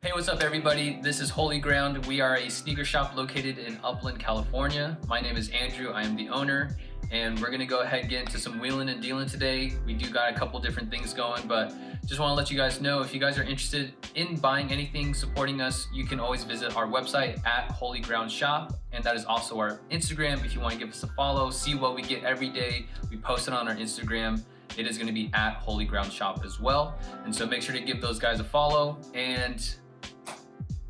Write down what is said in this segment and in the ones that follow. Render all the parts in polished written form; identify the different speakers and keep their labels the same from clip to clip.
Speaker 1: Hey, what's up everybody? This is Holy Ground. We are a sneaker shop located in Upland, California. My name is Andrew, I am the owner, and we're gonna go ahead and get into some wheeling and dealing today. We do got a couple different things going, but just wanna let you guys know, if you guys are interested in buying anything, supporting us, you can always visit our website at Holy Ground Shop, and that is also our Instagram if you wanna give us a follow, see what we get every day. We post it on our Instagram. It is gonna be at Holy Ground Shop as well. And so make sure to give those guys a follow. And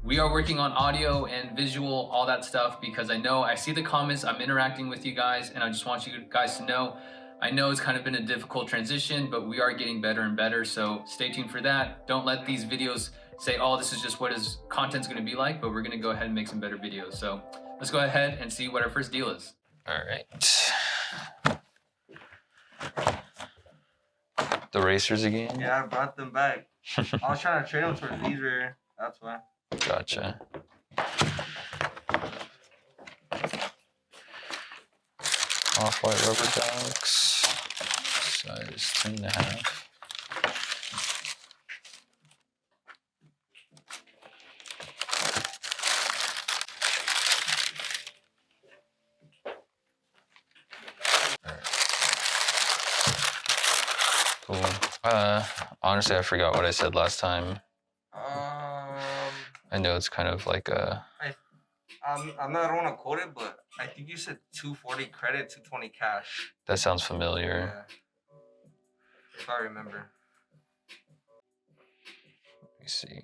Speaker 1: we are working on audio and visual, all that stuff, because I see the comments, I'm interacting with you guys, and I just want you guys to know, I know it's kind of been a difficult transition, but we are getting better and better, so stay tuned for that. Don't let these videos say, oh, this is just what his content's gonna be like, but we're gonna go ahead and make some better videos. So let's go ahead and see what our first deal is.
Speaker 2: All right. The racers again?
Speaker 3: Yeah, I brought them back. I was trying to trade them for these rare. That's why.
Speaker 2: Gotcha. Off-white rubber ducks, size 10.5. Cool. Honestly, I forgot what I said last time. I know it's kind of like a...
Speaker 3: I don't want to quote it, but I think you said 240 credit, 220 cash.
Speaker 2: That sounds familiar.
Speaker 3: Yeah. If I remember.
Speaker 2: Let me see.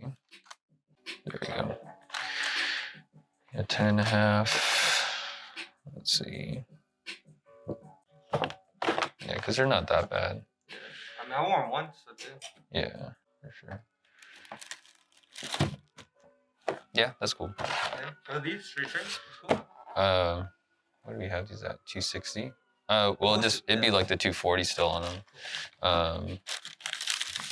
Speaker 2: There we go. Yeah, 10.5. Let's see. Yeah, because they're not that bad.
Speaker 3: I mean, I wore them once, so too.
Speaker 2: Yeah, for sure. Yeah, that's cool.
Speaker 3: Okay. So these street trades, cool.
Speaker 2: What do we have these at? 260. Well, it'd be like the 240 still on them.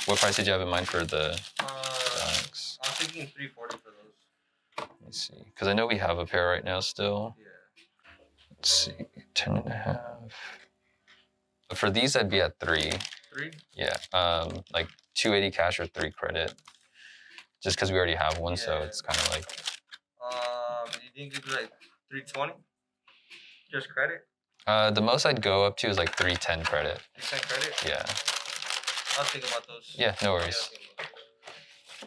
Speaker 2: What price did you have in mind for the Onyx?
Speaker 3: I was thinking 340 for those.
Speaker 2: Let me see, because I know we have a pair right now still.
Speaker 3: Yeah.
Speaker 2: Let's see, 10.5. For these, I'd be at 3.
Speaker 3: 3?
Speaker 2: Yeah, like 280 cash or 3 credit. Just because we already have one, so it's kind of like...
Speaker 3: You think it'd be like 320? Just credit?
Speaker 2: The most I'd go up to is like 310 credit.
Speaker 3: 310 credit?
Speaker 2: Yeah.
Speaker 3: I'll think about those.
Speaker 2: Yeah, no worries.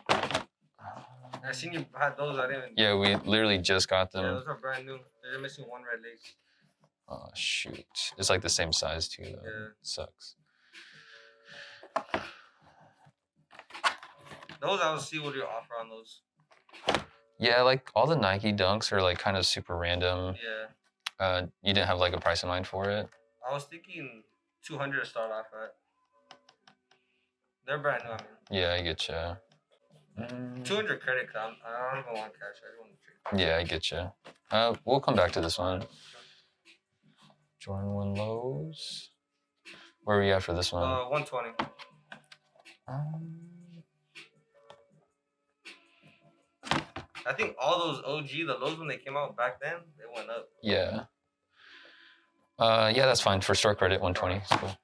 Speaker 3: I seen you had those. I didn't.
Speaker 2: Yeah, we literally just got them.
Speaker 3: Yeah, those are brand new. They're missing one red lace.
Speaker 2: Oh, shoot. It's like the same size, too, though.
Speaker 3: Yeah.
Speaker 2: Sucks.
Speaker 3: Those, I'll see what your offer on those.
Speaker 2: Yeah, like all the Nike Dunks are like kind of super random.
Speaker 3: Yeah.
Speaker 2: You didn't have like a price in mind for it?
Speaker 3: I was thinking 200 to start off at. They're brand new, I mean.
Speaker 2: Yeah, I get you.
Speaker 3: 200 credit, cause I don't even want cash. I just want to trade.
Speaker 2: Yeah, I get you. We'll come back to this one. Jordan 1 lows. Where are we at for this one?
Speaker 3: 120. I think all those OG, the lows when they came out back then, they went up.
Speaker 2: Yeah. Yeah, that's fine. For store credit, 120. It's cool.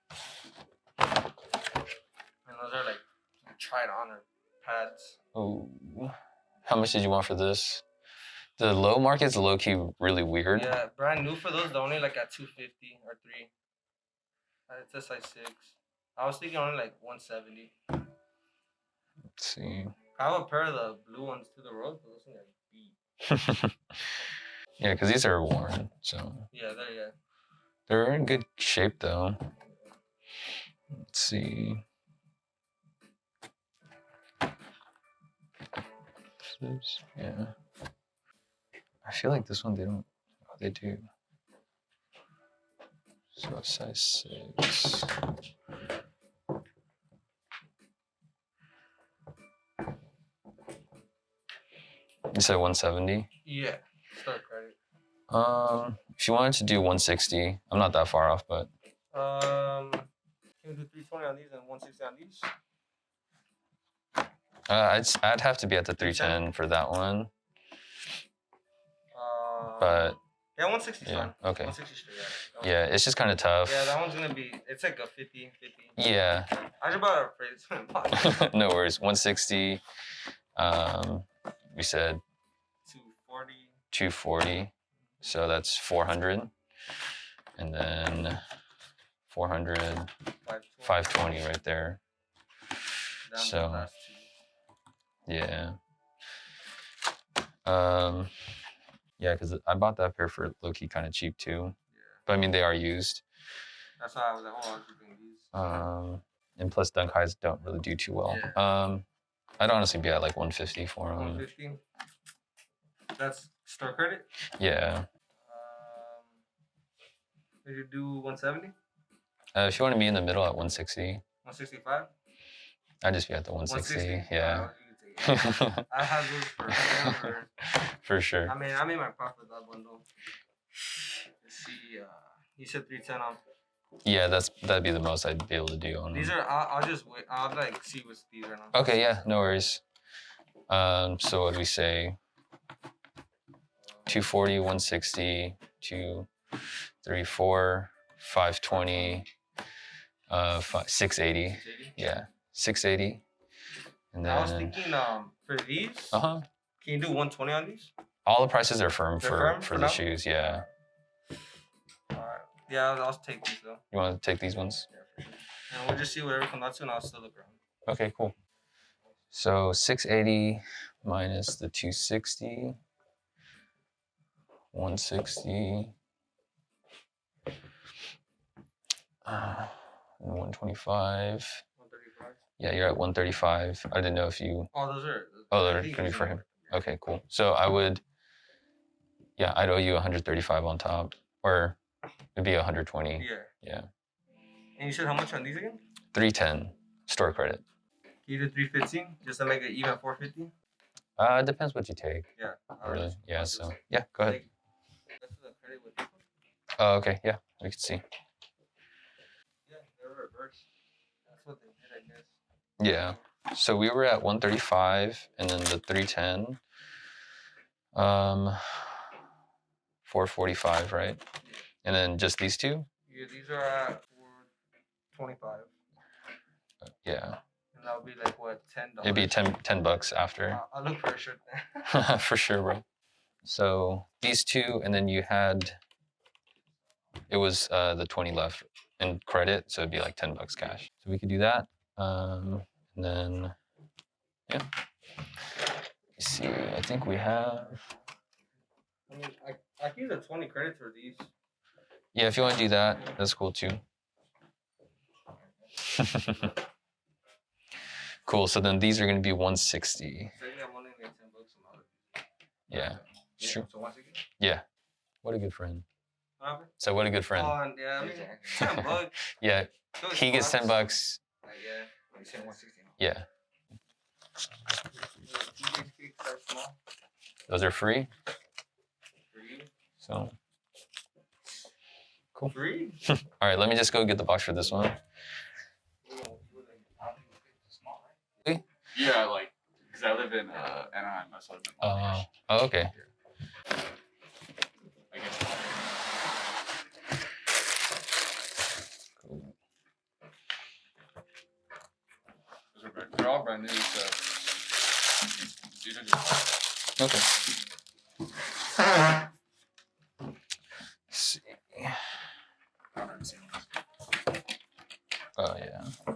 Speaker 3: And those are like tried on or pads.
Speaker 2: Oh, how much did you want for this? The low market's low key really weird.
Speaker 3: Yeah, brand new for those. They're only like at 250 or 3. It's a size 6. I was thinking only like 170.
Speaker 2: Let's see.
Speaker 3: I have a pair of the blue ones to the road, but those things are beat.
Speaker 2: Yeah, because these are worn, so.
Speaker 3: Yeah,
Speaker 2: They're in good shape though. Let's see. Yeah. I feel like this one they don't. Oh, they do. So size 6. You said 170?
Speaker 3: Yeah, start credit.
Speaker 2: If you wanted to do 160, I'm not that far off, but.
Speaker 3: Can we do 320 on these and 160 on these?
Speaker 2: I'd have to be at the 310 for that one. But
Speaker 3: yeah, 160
Speaker 2: yeah,
Speaker 3: fine.
Speaker 2: okay.
Speaker 3: 160 straight,
Speaker 2: Yeah, it's just kind of tough.
Speaker 3: Yeah, that one's gonna be. It's like a 50.
Speaker 2: Yeah.
Speaker 3: I just bought a phrase.
Speaker 2: No worries. 160. we said
Speaker 3: 240.
Speaker 2: 240. So that's 400. And then 400, 520 right there.
Speaker 3: Down
Speaker 2: So,
Speaker 3: to the last two.
Speaker 2: yeah. Yeah, because I bought that pair for low-key kind of cheap too.
Speaker 3: Yeah.
Speaker 2: But I mean, they are used.
Speaker 3: That's why I was like, oh, I'll keep doing these.
Speaker 2: And plus dunk highs don't really do too well.
Speaker 3: Yeah.
Speaker 2: I'd honestly be at like 150 for them.
Speaker 3: 150. That's store credit.
Speaker 2: Yeah.
Speaker 3: Did you do 170?
Speaker 2: If you want to be in the middle at 160,
Speaker 3: 165?
Speaker 2: I'd just be at the 160.
Speaker 3: 160?
Speaker 2: Yeah.
Speaker 3: I have those for forever.
Speaker 2: For sure.
Speaker 3: I mean, I made my profit that bundle. Let's see. You said 310 on.
Speaker 2: Yeah, that'd be the most I'd be able to do on
Speaker 3: These
Speaker 2: them.
Speaker 3: are. I'll just wait. I'll like see what's these are now.
Speaker 2: Okay, yeah, no worries. So what do we say? 240, 160, 2, 3, 4, 520, 680. Yeah, 680. And then
Speaker 3: I was thinking for these.
Speaker 2: Uh-huh.
Speaker 3: Can you do 120 on these?
Speaker 2: All the prices are firm
Speaker 3: They're
Speaker 2: for
Speaker 3: firm
Speaker 2: for
Speaker 3: for
Speaker 2: the
Speaker 3: now?
Speaker 2: shoes, yeah.
Speaker 3: Alright. Yeah, I'll take these though.
Speaker 2: You want to take these ones?
Speaker 3: Yeah, for sure. And we'll just see whatever comes out to, and I'll still look around.
Speaker 2: Okay, cool. So 680 minus the 260, 160, and 125.
Speaker 3: 135.
Speaker 2: Yeah, you're at 135. I didn't know if you.
Speaker 3: Oh, those are.
Speaker 2: Oh, they're gonna be for him. Okay, cool. So I would. Yeah, I'd owe you 135 on top, or it'd be 120.
Speaker 3: Yeah.
Speaker 2: Yeah.
Speaker 3: And you said how much on these again?
Speaker 2: 310 store credit.
Speaker 3: Can you do 315 just to make it even 450?
Speaker 2: It depends what you take.
Speaker 3: Yeah.
Speaker 2: Really? Yeah. So yeah, go ahead.
Speaker 3: That's the credit with this one?
Speaker 2: Oh, okay. Yeah, we can see.
Speaker 3: Yeah, they're reversed. That's what they did, I guess.
Speaker 2: Yeah. So we were at 135, and then the 310. 445, right? And then just these two?
Speaker 3: Yeah, these are at 425.
Speaker 2: Yeah.
Speaker 3: And that'll be like what, $10?
Speaker 2: It'd be 10 bucks after.
Speaker 3: I'll look for a shirt then.
Speaker 2: For sure, bro. So these two, and then you had, it was the 20 left in credit, so it'd be like 10 bucks cash. So we could do that. And then, yeah. Let's see, I think we have.
Speaker 3: I mean, I can use a 20 credits for these.
Speaker 2: Yeah, if you want to do that, that's cool too. Cool, so then these are going to be 160.
Speaker 3: I'm only like $10 on all of these.
Speaker 2: Yeah, it's true.
Speaker 3: So 160?
Speaker 2: Yeah. What a good friend.
Speaker 3: What happened?
Speaker 2: So what a good friend.
Speaker 3: Oh, yeah, I mean, $10.
Speaker 2: Yeah,
Speaker 3: So it's
Speaker 2: he gets 10
Speaker 3: $10.
Speaker 2: bucks.
Speaker 3: Like, yeah, you said 160.
Speaker 2: Yeah,
Speaker 3: TJ Speaks are small
Speaker 2: those are free.
Speaker 3: for you.
Speaker 2: So, cool.
Speaker 3: Free?
Speaker 2: All right, let me just go get the box for this one.
Speaker 4: Yeah, like, because I live in Anaheim, so I live in Long Beach.
Speaker 2: Oh, okay.
Speaker 4: I guess.
Speaker 2: Cool.
Speaker 4: They're all brand new, so these are just.
Speaker 2: Okay. Let's see.
Speaker 4: I don't know, seen them.
Speaker 2: Oh, yeah.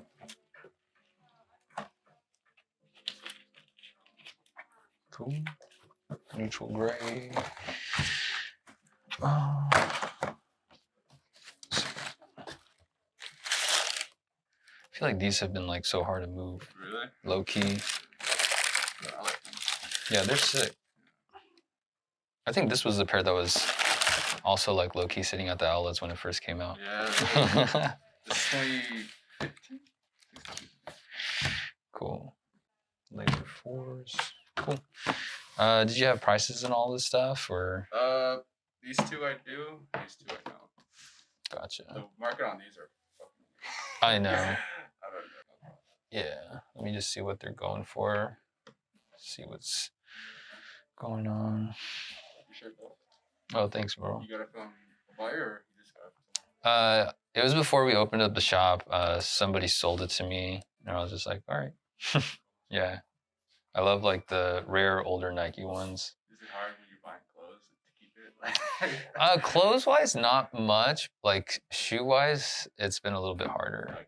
Speaker 2: Cool. Neutral gray. Oh. I feel like these have been like so hard to move.
Speaker 4: Really?
Speaker 2: Low key.
Speaker 4: Yeah, I like them.
Speaker 2: Yeah, they're sick. I think this was the pair that was also like low key sitting at the outlets when it first came out.
Speaker 4: Yeah. This is 2015.
Speaker 2: Cool. Laser fours. Cool. Did you have prices and all this stuff, or?
Speaker 4: These two I do. These two I don't.
Speaker 2: Gotcha.
Speaker 4: The market on these are fucking.
Speaker 2: I know.
Speaker 4: I don't know.
Speaker 2: Yeah. Let me just see what they're going for. See what's going on.
Speaker 4: You sure though?
Speaker 2: Oh, thanks, bro.
Speaker 4: You got it from a buyer or you just got it from
Speaker 2: It was before we opened up the shop. Somebody sold it to me, and I was just like, all right. Yeah. I love like the rare older Nike ones.
Speaker 4: Is it hard when you're buying clothes to keep it?
Speaker 2: Clothes wise, not much. Like shoe wise, it's been a little bit harder.
Speaker 4: Okay.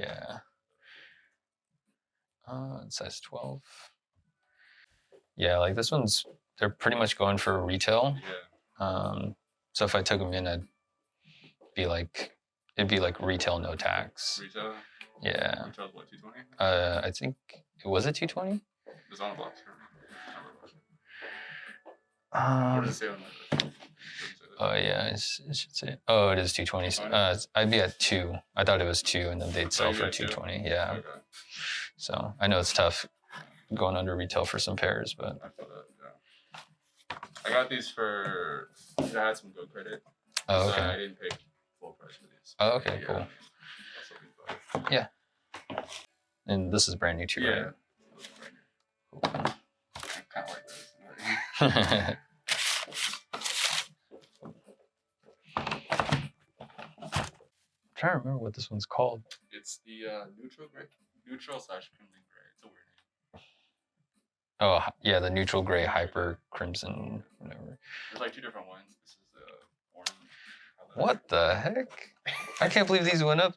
Speaker 2: Yeah. It says 12. Yeah, like this one's, they're pretty much going for retail.
Speaker 4: Yeah.
Speaker 2: So if I took them in, it'd be like retail, no tax.
Speaker 4: Retail?
Speaker 2: Yeah.
Speaker 4: Retail's what, 220?
Speaker 2: I think, was it 220?
Speaker 4: It's on the box. What does it say on the
Speaker 2: Oh yeah, it should say. Oh, it is 220. I'd be at 2. I thought it was 2, and then they'd sell for 220. Yeah. Okay. So I know it's tough going under retail for some pairs, but
Speaker 4: I feel that. Yeah. I got these for. I had some good credit.
Speaker 2: Oh,
Speaker 4: So
Speaker 2: okay.
Speaker 4: I didn't pay full price for these.
Speaker 2: Oh, okay,
Speaker 4: Yeah.
Speaker 2: cool.
Speaker 4: That's what we
Speaker 2: Yeah. And this is brand new too,
Speaker 4: yeah.
Speaker 2: right?
Speaker 4: Cool. I kind of like this.
Speaker 2: I'm trying to remember what this one's called.
Speaker 4: It's the neutral gray, neutral / crimson gray. It's a weird name.
Speaker 2: Oh yeah, the neutral gray hyper crimson, whatever.
Speaker 4: There's like 2 different ones. This is orange.
Speaker 2: What the heck? I can't believe these went up.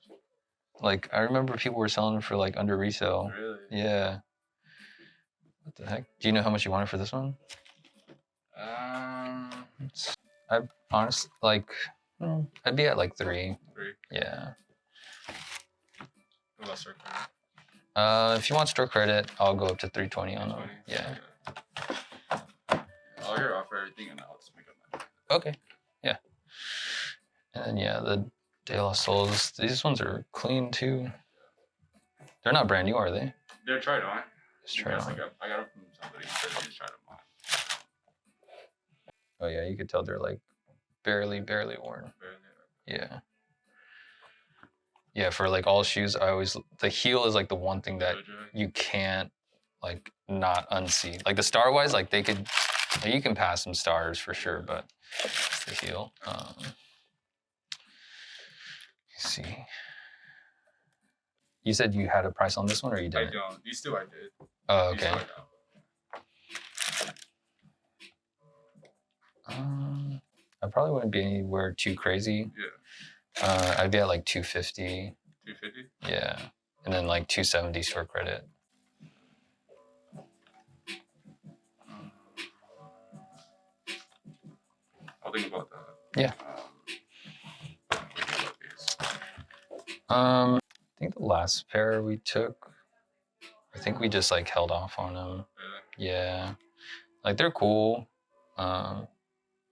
Speaker 2: Like I remember people were selling them for like under resale.
Speaker 4: Really?
Speaker 2: Yeah. What the heck? Do you know how much you wanted for this one? I honestly like. I'd be at like 3.
Speaker 4: 3.
Speaker 2: Yeah.
Speaker 4: What about store credit?
Speaker 2: If you want store credit, I'll go up to 320 on them.
Speaker 4: 320?
Speaker 2: Yeah.
Speaker 4: I'll hear offer everything and I'll just make up my mind.
Speaker 2: Okay. Yeah. And then yeah, the De La Souls. These ones are clean too. They're not brand new, are they?
Speaker 4: They're tried on.
Speaker 2: Just tried on.
Speaker 4: I got them from somebody who said they just tried them on.
Speaker 2: Oh yeah, you could tell they're like barely worn. Yeah. Yeah, for like all shoes, the heel is like the one thing that you can't like not unsee. Like the star wise, like you can pass some stars for sure, but it's the heel. Let's see. You said you had a price on this one, or you didn't?
Speaker 4: I don't. These 2 I did.
Speaker 2: Oh, okay. I probably wouldn't be anywhere too crazy.
Speaker 4: Yeah.
Speaker 2: I'd be at like 250.
Speaker 4: 250?
Speaker 2: Yeah. And then like 270 store credit.
Speaker 4: I'll think about that.
Speaker 2: Yeah. I think the last pair we took, I think we just like held off on them. Yeah. Like they're cool.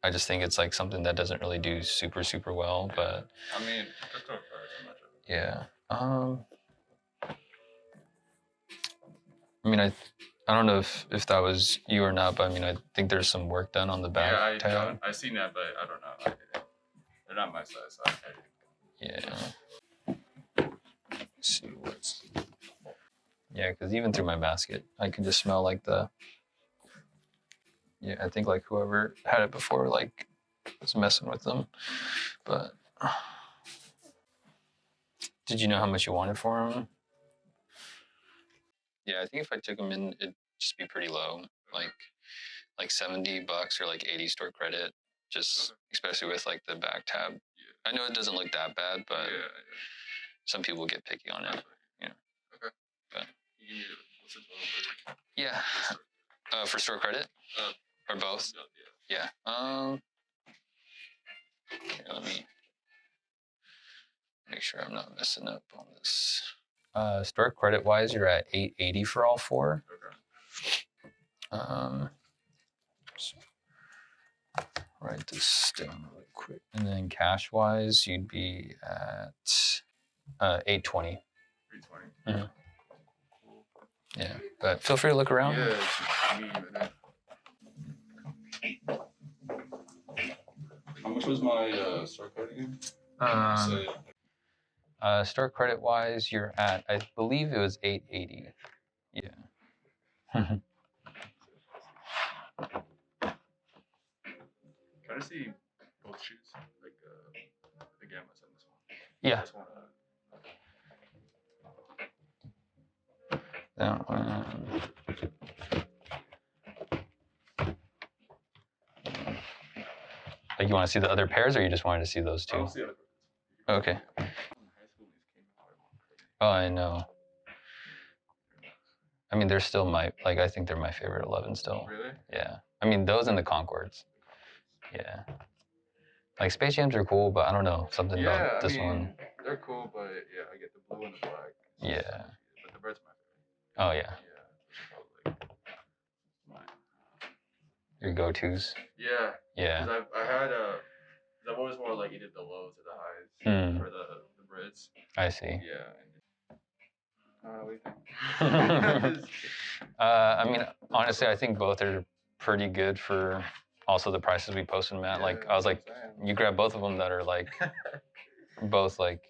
Speaker 2: I just think it's like something that doesn't really do super well, but
Speaker 4: I mean, just don't so much of it.
Speaker 2: yeah. I mean, I don't know if that was you or not, but I mean, I think there's some work done on the back tab.
Speaker 4: I seen that, but I don't know. They're not my size, so I
Speaker 2: Yeah. Let's see what's. Yeah, because even through my basket, I can just smell like the. Yeah, I think like whoever had it before like was messing with them, but. Did you know how much you wanted for them? Yeah, I think if I took them in, it'd just be pretty low, like $70 or like 80 store credit, just especially with like the back tab. Yeah. I know it doesn't look that bad, but some people get picky on it. Yeah.
Speaker 4: Okay.
Speaker 2: But
Speaker 4: you need what's the total?
Speaker 2: Yeah. For store credit? Or both? Yeah. Here, let me make sure I'm not messing up on this. Store credit wise, you're at 880 for all 4. Okay. Write this down really quick. And then cash wise, you'd be at 820. 320. Mm-hmm. Yeah, but feel free to look around.
Speaker 4: Yeah, it's me a minute. How much was my store credit again?
Speaker 2: Store credit wise, you're at, I believe it was 880. Yeah.
Speaker 4: Can I see both shoes? Like the Gammas and this one?
Speaker 2: Yeah.
Speaker 4: This one,
Speaker 2: That one. Like you want to see the other pairs, or you just wanted to see those
Speaker 4: I
Speaker 2: two?
Speaker 4: don't see other
Speaker 2: Okay.
Speaker 4: in high school these came out.
Speaker 2: Oh, I know. I mean, they're still my like. I think they're my favorite 11 still.
Speaker 4: Really?
Speaker 2: Yeah. I mean, those and the Concords. Yeah. Like Space Jams are cool, but I don't know something
Speaker 4: Yeah,
Speaker 2: about this
Speaker 4: I mean,
Speaker 2: one.
Speaker 4: they're cool, but yeah, I get the blue and the black.
Speaker 2: Yeah.
Speaker 4: But the bird's my favorite.
Speaker 2: Oh yeah.
Speaker 4: Yeah. Which is probably like mine.
Speaker 2: Your go-tos.
Speaker 4: Yeah.
Speaker 2: Yeah.
Speaker 4: Because I had I've always wore like either the lows or the highs
Speaker 2: Hmm.
Speaker 4: for the Brits.
Speaker 2: I see.
Speaker 4: Yeah. What do you think?
Speaker 2: I mean, honestly, I think both are pretty good for also the prices we posted them at. Like, I was like, you grab both of them that are like, both like,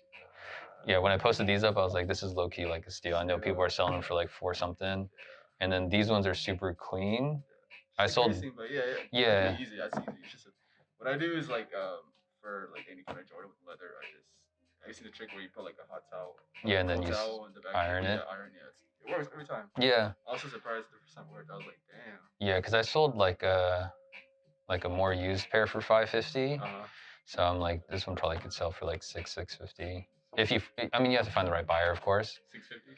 Speaker 2: yeah, when I posted these up, I was like, this is low key like a steal. I know people are selling them for like 4 something. And then these ones are super clean. I sold,
Speaker 4: Racing, but yeah.
Speaker 2: yeah.
Speaker 4: That's easy. That's easy. It's just what I do is like for like any kind of Jordan with leather, I see the trick where you put like a hot towel.
Speaker 2: Yeah, and then you
Speaker 4: towel in the back
Speaker 2: iron it.
Speaker 4: Yeah, iron. Yeah, it works every time.
Speaker 2: Yeah.
Speaker 4: I was so surprised the first time it worked. I was like, damn.
Speaker 2: Yeah, because I sold like a more used pair for $550. So I'm like, this one probably could sell for like $650. If you, I mean, you have to find the right buyer, of course.
Speaker 4: $650.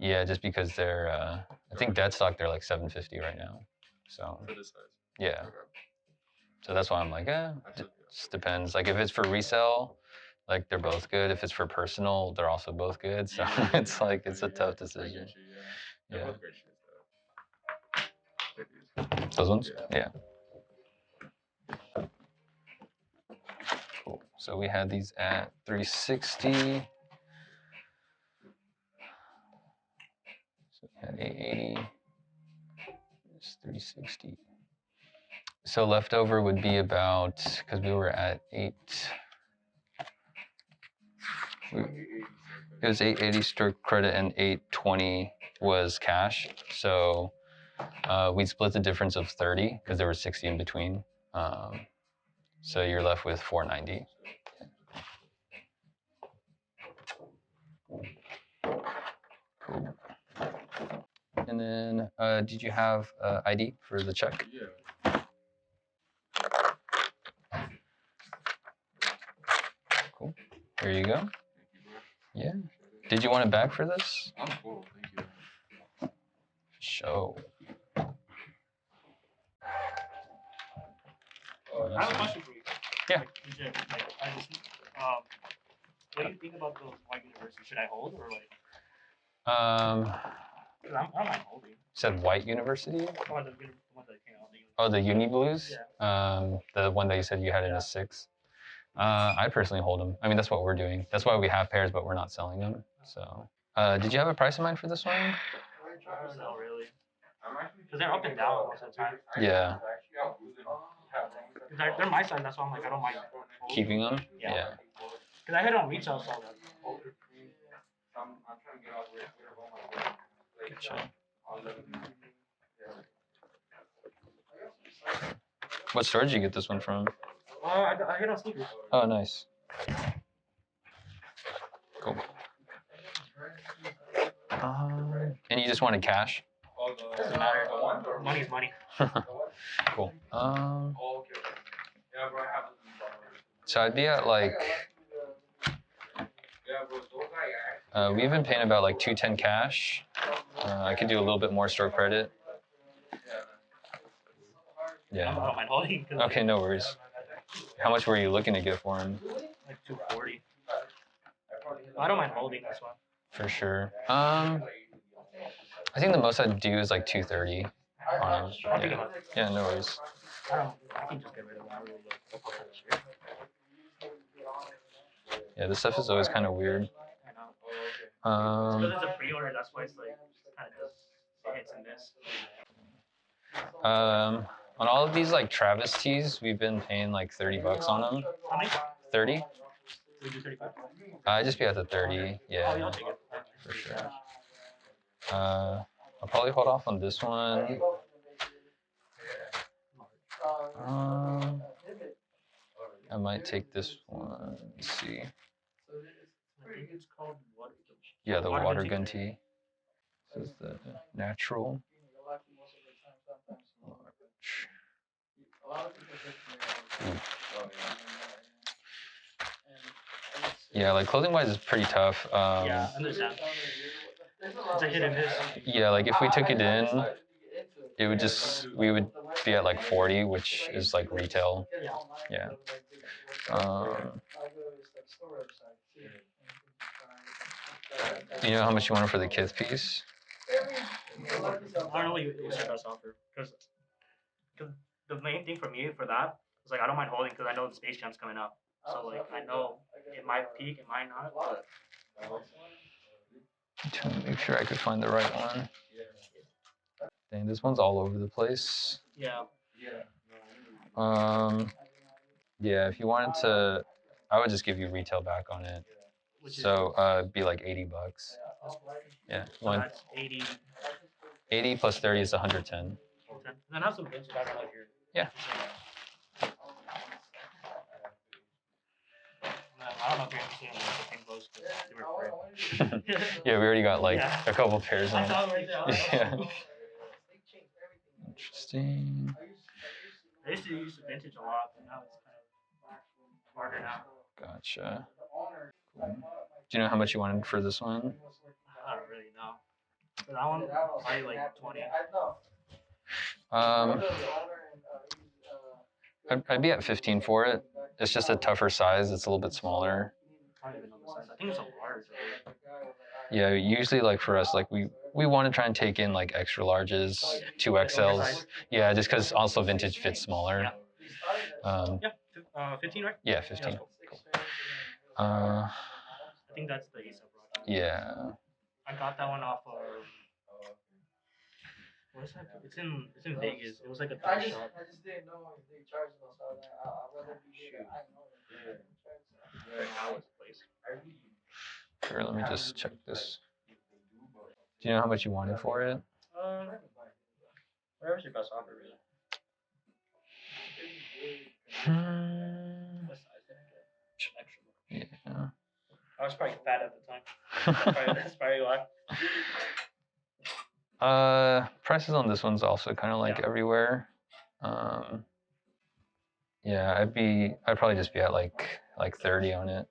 Speaker 2: Yeah, just because they're, I think dead stock they're like $750 right now. So
Speaker 4: For this size.
Speaker 2: yeah.
Speaker 4: Okay.
Speaker 2: So that's why I'm like, it just depends. Like if it's for resale, like they're both good. If it's for personal, they're also both good. So it's like it's a tough decision.
Speaker 4: They're
Speaker 2: Yeah.
Speaker 4: both great shoes though.
Speaker 2: Those ones? Yeah. Cool. So we had these at 360. So we had 880. It's 360. So leftover would be about, because we were at 8. It was 880 stroke credit and 820 was cash. So we split the difference of 30 because there was 60 in between. So you're left with 490. Cool. And then did you have ID for the check?
Speaker 4: Yeah.
Speaker 2: Cool. There you go.
Speaker 4: Thank you, bro.
Speaker 2: Yeah. Did you want it back for this?
Speaker 4: I'm cool. Thank you.
Speaker 2: Show.
Speaker 5: I have a question for you.
Speaker 2: Yeah.
Speaker 5: Like, I just, what do you think about those white universities? Should I hold or like? 'Cause I don't mind holding.
Speaker 2: Said White University?
Speaker 5: The one that came out.
Speaker 2: Oh, the Uni Blues?
Speaker 5: Yeah.
Speaker 2: The one that you said you had in a 6. I personally hold them. I mean, that's what we're doing. That's why we have pairs, but we're not selling them. So, did you have a price in mind for this one?
Speaker 5: I don't know really. Because they're up and down most of the time.
Speaker 2: Yeah.
Speaker 5: Because they're my size, that's why I'm like, I don't mind holding.
Speaker 2: Keeping them?
Speaker 5: Yeah. Because I hit on retail, so.
Speaker 2: Gotcha. What store did you get this one from?
Speaker 5: I hit on sneakers.
Speaker 2: Oh, nice. Cool. And you just wanted cash?
Speaker 5: Doesn't matter. Money's money.
Speaker 2: Cool. So I'd be at like, we've been paying about like 210 cash. I could do a little bit more store credit.
Speaker 5: I
Speaker 2: Yeah.
Speaker 5: don't mind holding.
Speaker 2: Okay, no worries. How much were you looking to get for him?
Speaker 5: Like 240. I don't mind holding this one.
Speaker 2: For sure. I think the most I'd do is like 230 on him.
Speaker 5: I'll think about it.
Speaker 2: Yeah, no worries.
Speaker 5: I can just get rid of that.
Speaker 2: Yeah, this stuff is always kind of weird.
Speaker 5: I know. Because it's a pre-order, that's why it's like kind of just hits and miss.
Speaker 2: On all of these like Travis tees, we've been paying like $30 on them.
Speaker 5: How many?
Speaker 2: 30?
Speaker 5: We do 35.
Speaker 2: I just be at the 30.
Speaker 5: Oh, yeah,
Speaker 2: Yeah,
Speaker 5: I'll take it.
Speaker 2: for sure. I'll probably hold off on this one. I might take this one. Let's see.
Speaker 5: I think it's called what?
Speaker 2: Yeah, the
Speaker 5: Water
Speaker 2: water
Speaker 5: gun
Speaker 2: gun tee. This is the natural. Large. Yeah, like clothing wise is pretty tough.
Speaker 5: Yeah, I understand. It's a hit and miss.
Speaker 2: Yeah, like if we took it in, it would we would be at like 40, which is like retail.
Speaker 5: Yeah.
Speaker 2: Yeah. Do you know how much you wanted for the kids piece?
Speaker 5: I don't know what what's your best offer, because the main thing for me for that is like I don't mind holding because I know the Space Jam's coming up. So like I know it might peak, it might not. But
Speaker 2: Trying to make sure I could find the right one. Dang, this one's all over the place.
Speaker 5: yeah,
Speaker 2: Yeah, if you wanted to, I would just give you retail back on it.
Speaker 5: which is
Speaker 2: So it'd be like 80 bucks. Yeah,
Speaker 5: so that's 80.
Speaker 2: 80 plus 30 is 110.
Speaker 5: And then I have some vintage back out here.
Speaker 2: Yeah.
Speaker 5: I don't know if you're interested in the pink bows because they were free.
Speaker 2: Yeah, we already got like
Speaker 5: Yeah.
Speaker 2: a couple pairs
Speaker 5: I
Speaker 2: on.
Speaker 5: saw it right there.
Speaker 2: Yeah. Interesting.
Speaker 5: I used to use the vintage a lot, but now it's kind of harder now.
Speaker 2: Gotcha. Cool. Do you know how much you wanted for this one?
Speaker 5: I don't really know. For that one, probably like 20.
Speaker 2: I'd be at 15 for it. It's just a tougher size. It's a little bit smaller.
Speaker 5: I don't even know the size. I think it's a large.
Speaker 2: Yeah, usually like for us, like we want to try and take in like extra larges, 2XLs. Yeah, just because also vintage fits smaller.
Speaker 5: Yeah, 15, right?
Speaker 2: Yeah, 15.
Speaker 5: Yeah, cool.
Speaker 2: I
Speaker 5: think that's the ASAP Rock.
Speaker 2: Yeah.
Speaker 5: I got that one off of. What is that? It's in Vegas. It was like a thrift shop.
Speaker 3: I just didn't know if they charged us. So I'd rather be there. I know.
Speaker 5: That was the place.
Speaker 2: Sure, let me just check this. Do you know how much you wanted for it?
Speaker 5: Whatever's your best offer, really. What size did I get? Extra.
Speaker 2: Yeah.
Speaker 5: I was probably fat at the time. That's probably why.
Speaker 2: Prices on this one's also kind of like everywhere. Yeah, I'd probably just be at like 30 on it.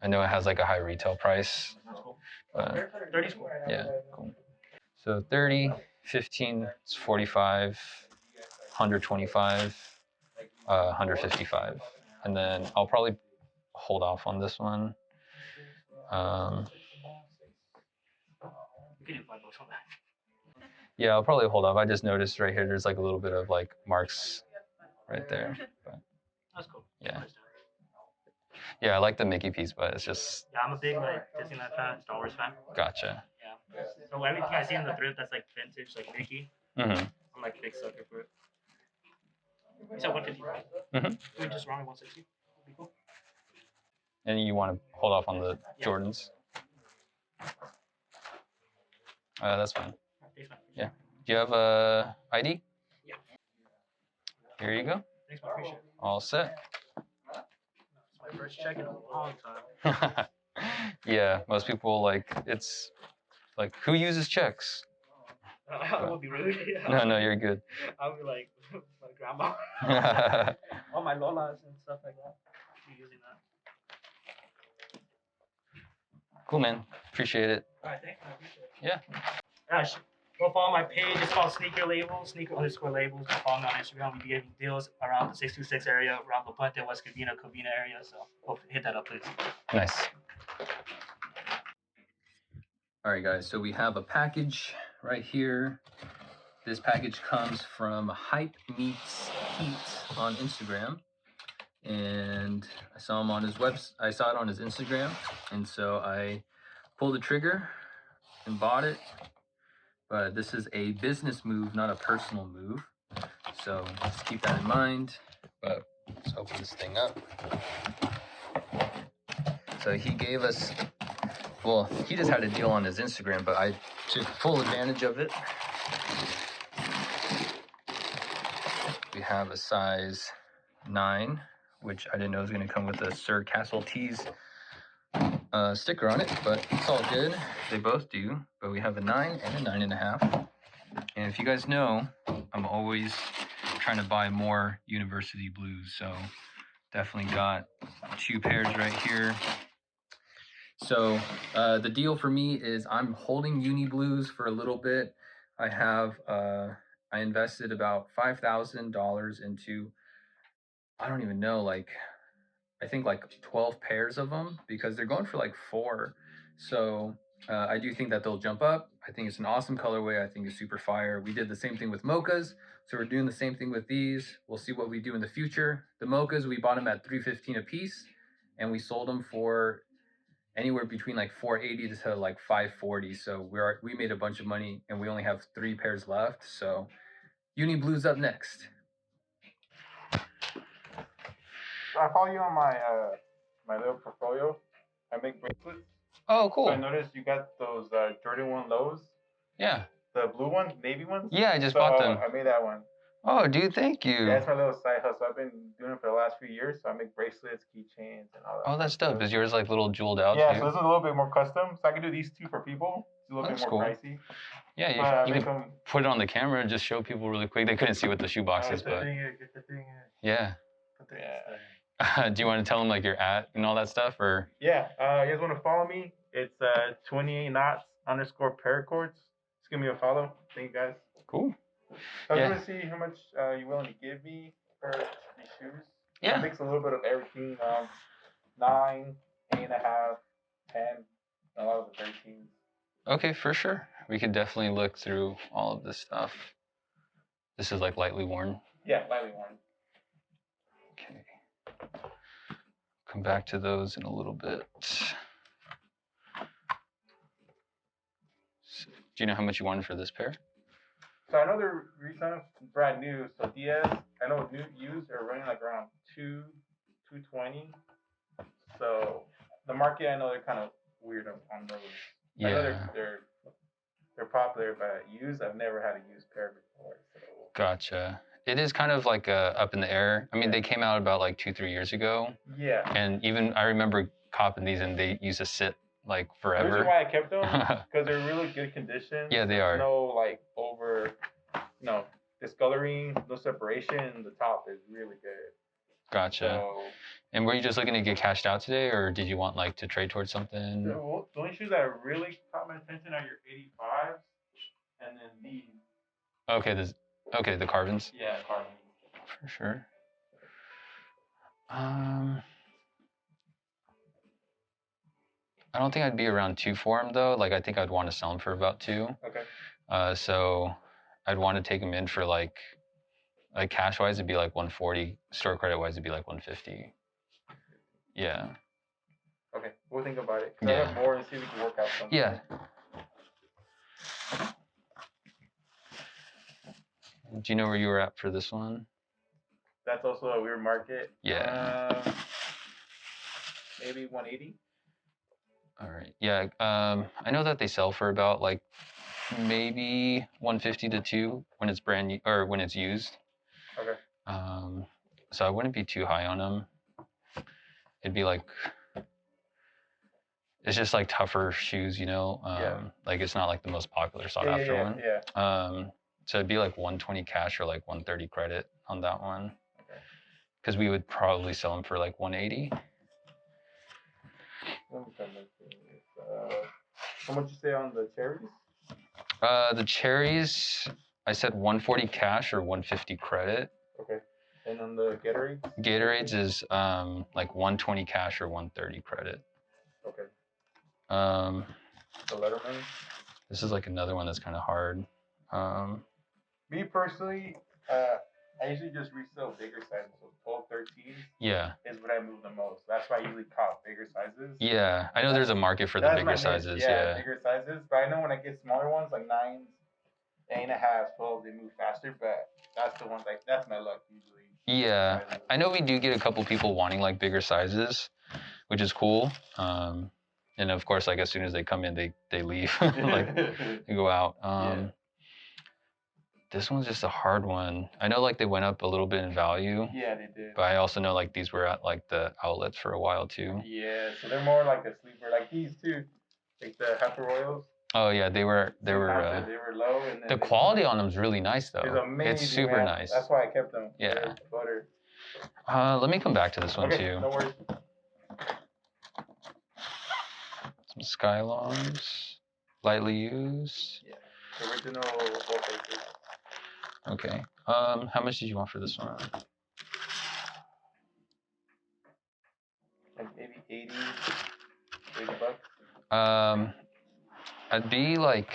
Speaker 2: I know it has like a high retail price.
Speaker 5: That's cool.
Speaker 2: But
Speaker 5: 30's cool.
Speaker 2: yeah, cool. So 30, 15, it's 45, 125, 155. And then I'll probably hold off on this one.
Speaker 5: You can do $5 on that.
Speaker 2: Yeah, I'll probably hold off. I just noticed right here, there's like a little bit of like marks right there. But
Speaker 5: That's cool.
Speaker 2: yeah. Yeah, I like the Mickey piece, but it's just.
Speaker 5: Yeah, I'm a big like Disneyland fan, Star Wars fan.
Speaker 2: Gotcha.
Speaker 5: Yeah. So everything I see in the thrift that's like vintage, like Mickey,
Speaker 2: Mm-hmm.
Speaker 5: I'm like a big sucker for it. You said 150, right?
Speaker 2: Mm-hmm.
Speaker 5: Can we just round 160? Would be cool.
Speaker 2: And you want to hold off on the Jordans? That's fine.
Speaker 5: Thanks, man.
Speaker 2: Yeah. Do you have a ID?
Speaker 5: Yeah.
Speaker 2: Here you go.
Speaker 5: Thanks, man. Appreciate it.
Speaker 2: All set.
Speaker 5: It's my first check in a long time.
Speaker 2: Yeah, most people it's like, who uses checks?
Speaker 5: I won't be rude.
Speaker 2: No, you're good.
Speaker 5: I'll be like my grandma. All my lolas and stuff like that. Be using that.
Speaker 2: Cool, man. Appreciate it.
Speaker 5: All right, thanks, man. Appreciate it.
Speaker 2: Yeah.
Speaker 5: Yeah, go follow my page. It's called Sneaker Labels, Sneaker_Labels. Follow me on Instagram. We be giving deals around the 626 area, around the Puente, West Covina area. So hit that up, please.
Speaker 2: Nice.
Speaker 1: All right, guys, so we have a package right here. This package comes from Hype Meets Heat on Instagram. And I saw him on his I saw it on his Instagram. And so I pulled the trigger and bought it. But this is a business move, not a personal move. So just keep that in mind. But let's open this thing up. So he gave us, well, he just had a deal on his Instagram, but I took full advantage of it. We have a size 9, which I didn't know was going to come with a Sir Castle Tees sticker on it, but it's all good. They both do, but we have a 9 and a 9.5. And if you guys know, I'm always trying to buy more University Blues, so definitely got 2 pairs right here. So the deal for me is I'm holding Uni Blues for a little bit. I have I invested about $5,000 into, I don't even know, like I think like 12 pairs of them because they're going for like 4. So I do think that they'll jump up. I think it's an awesome colorway. I think it's super fire. We did the same thing with mochas. So we're doing the same thing with these. We'll see what we do in the future. The mochas, we bought them at $315 a piece and we sold them for anywhere between like 480 to like 540. So we made a bunch of money and we only have 3 pairs left. So Uni Blues up next.
Speaker 6: I follow you on my my little portfolio. I make bracelets.
Speaker 2: Oh,
Speaker 6: So
Speaker 2: cool.
Speaker 6: I noticed you got those Jordan 1 lows,
Speaker 2: Yeah.
Speaker 6: the blue ones, navy ones.
Speaker 2: Yeah, I just
Speaker 6: So,
Speaker 2: bought them.
Speaker 6: I made that one.
Speaker 2: Oh, dude, thank you.
Speaker 6: Yeah, it's my little side hustle. I've been doing it for the last few years. So I make bracelets, keychains, and all that.
Speaker 2: Oh, that's
Speaker 6: stuff.
Speaker 2: dope. Is yours like little jeweled out
Speaker 6: Yeah,
Speaker 2: too?
Speaker 6: so this is a little bit more custom. So I can do these 2 for people. It's a little
Speaker 2: That's
Speaker 6: bit more
Speaker 2: cool.
Speaker 6: pricey.
Speaker 2: Yeah,
Speaker 6: But
Speaker 2: you
Speaker 6: make
Speaker 2: can
Speaker 6: them.
Speaker 2: put it on the camera and just show people really quick. They couldn't see what the shoe box is, but yeah.
Speaker 6: Yeah.
Speaker 2: Do you want to tell them like your at and all that stuff, or?
Speaker 6: Yeah, you guys want to follow me? It's 28 knots _ paracords. Just give me a follow. Thank you guys.
Speaker 2: Cool.
Speaker 6: I was
Speaker 2: Yeah.
Speaker 6: gonna see how much you're willing to give me for these shoes.
Speaker 2: Yeah.
Speaker 6: I mix a little bit of everything. 9, 8.5, 10, a lot of the 13s.
Speaker 2: Okay, for sure. We could definitely look through all of this stuff. This is like lightly worn.
Speaker 6: Yeah, lightly worn.
Speaker 2: Okay. Come back to those in a little bit. So, do you know how much you wanted for this pair?
Speaker 6: So I know they're recent, brand new. So DS, I know new used are running like around 220. So the market, I know they're kind of weird on those. I know
Speaker 2: Yeah.
Speaker 6: they're popular, but used, I've never had a used pair before. So.
Speaker 2: Gotcha. It is kind of like up in the air. I mean, they came out about like 2-3 years ago.
Speaker 6: Yeah.
Speaker 2: And even I remember copping these and they used to sit like
Speaker 6: The
Speaker 2: forever.
Speaker 6: reason why I kept them because they're really good condition.
Speaker 2: Yeah, they are.
Speaker 6: No like discoloring, no separation. The top is really good.
Speaker 2: Gotcha.
Speaker 6: So,
Speaker 2: And were you just looking to get cashed out today, or did you want like to trade towards something?
Speaker 6: the only shoes that really caught my attention are your 85s, and then these.
Speaker 2: Okay, the Carvins.
Speaker 6: Yeah, carbon.
Speaker 2: For sure. I don't think I'd be around 2 for them though. Like I think I'd want to sell them for about 2.
Speaker 6: Okay.
Speaker 2: So I'd want to take them in for like cash wise it'd be like 140. Store credit wise it'd be like 150. Yeah.
Speaker 6: Okay, we'll think about it. 'Cause
Speaker 2: Yeah.
Speaker 6: I have more and see if we can work out something.
Speaker 2: Yeah. Do you know where you were at for this one?
Speaker 6: That's also a weird market.
Speaker 2: Yeah.
Speaker 6: Maybe 180.
Speaker 2: All right. Yeah. I know that they sell for about like maybe 150 to 2 when it's brand new or when it's used.
Speaker 6: Okay.
Speaker 2: So I wouldn't be too high on them. It'd be like it's just like tougher shoes, you know.
Speaker 6: Yeah.
Speaker 2: Like it's not like the most popular sought after one.
Speaker 6: Yeah.
Speaker 2: So it'd be like 120 cash or like 130 credit on that one.
Speaker 6: Okay.
Speaker 2: Because we would probably sell them for like 180.
Speaker 6: Let me try my thing. How much you say on the cherries?
Speaker 2: The cherries, I said 140 cash or 150 credit.
Speaker 6: Okay. And on the Gatorade?
Speaker 2: Gatorades is like 120 cash or 130 credit.
Speaker 6: Okay.
Speaker 2: The
Speaker 6: Letterman?
Speaker 2: This is like another one that's kind of hard.
Speaker 6: Me personally, I usually just resell bigger sizes. So 12, 13
Speaker 2: Yeah.
Speaker 6: is what I move the most. That's why I usually cop bigger sizes.
Speaker 2: Yeah, I know there's a market for the
Speaker 6: That's
Speaker 2: bigger
Speaker 6: my niche.
Speaker 2: sizes.
Speaker 6: Yeah,
Speaker 2: Yeah.
Speaker 6: bigger sizes. But I know when I get smaller ones, like 9s, 8.5, 12, they move faster. But that's the ones, like, that's my luck usually.
Speaker 2: Yeah.
Speaker 6: Sizes.
Speaker 2: I know we do get a couple people wanting like bigger sizes, which is cool. And of course, like as soon as they come in, they leave, like they go out.
Speaker 6: Yeah.
Speaker 2: This one's just a hard one. I know like they went up a little bit in value,
Speaker 6: Yeah, they did.
Speaker 2: but I also know like these were at like the outlets for a while too.
Speaker 6: Yeah, so they're more like a sleeper, like these too, like the Heifer Royals.
Speaker 2: Oh yeah, they were
Speaker 6: They were low, and then
Speaker 2: the quality on them is really nice though.
Speaker 6: It's amazing.
Speaker 2: It's super
Speaker 6: man.
Speaker 2: nice.
Speaker 6: That's why I kept them.
Speaker 2: Yeah.
Speaker 6: They're butter.
Speaker 2: Let me come back to this one
Speaker 6: Okay,
Speaker 2: too.
Speaker 6: no worries.
Speaker 2: Skylons, lightly used.
Speaker 6: Yeah. Original wallpaper.
Speaker 2: Okay. How much did you want for this one?
Speaker 6: Like maybe 80 bucks.
Speaker 2: I'd be like,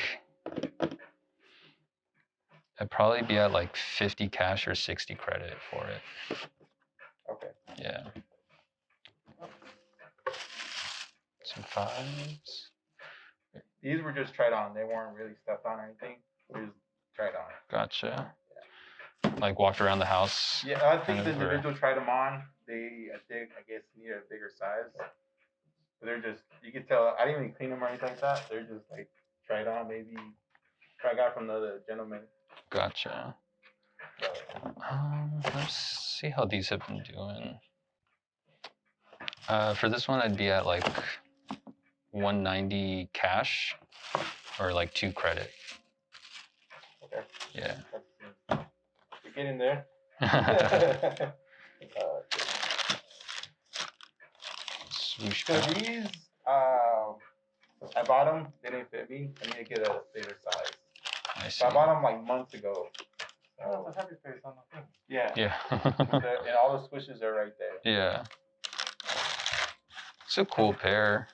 Speaker 2: I'd probably be at like 50 cash or 60 credit for it.
Speaker 6: Okay.
Speaker 2: Yeah. Some fives.
Speaker 6: These were just tried on. They weren't really stepped on or anything. We just tried on.
Speaker 2: Gotcha. Like walked around the house.
Speaker 6: Yeah, I think
Speaker 2: kind
Speaker 6: the
Speaker 2: of, or-
Speaker 6: individual tried them on. I guess, need a bigger size. But they're just, you can tell, I didn't even clean them or anything like that. They're just like tried on, maybe. I got from the other gentleman.
Speaker 2: Gotcha. Let's see how these have been doing. For this one, I'd be at like 190 cash or like 2 credit.
Speaker 6: Okay.
Speaker 2: Yeah.
Speaker 6: You're getting there.
Speaker 2: Swoosh
Speaker 6: So
Speaker 2: back.
Speaker 6: these, I bought them. They didn't fit me. I need to get a bigger size.
Speaker 2: I see.
Speaker 6: So I bought them like months ago. Oh, the happy face on the thing. Yeah.
Speaker 2: Yeah.
Speaker 6: And all the swishes are right there.
Speaker 2: Yeah. It's a cool pair.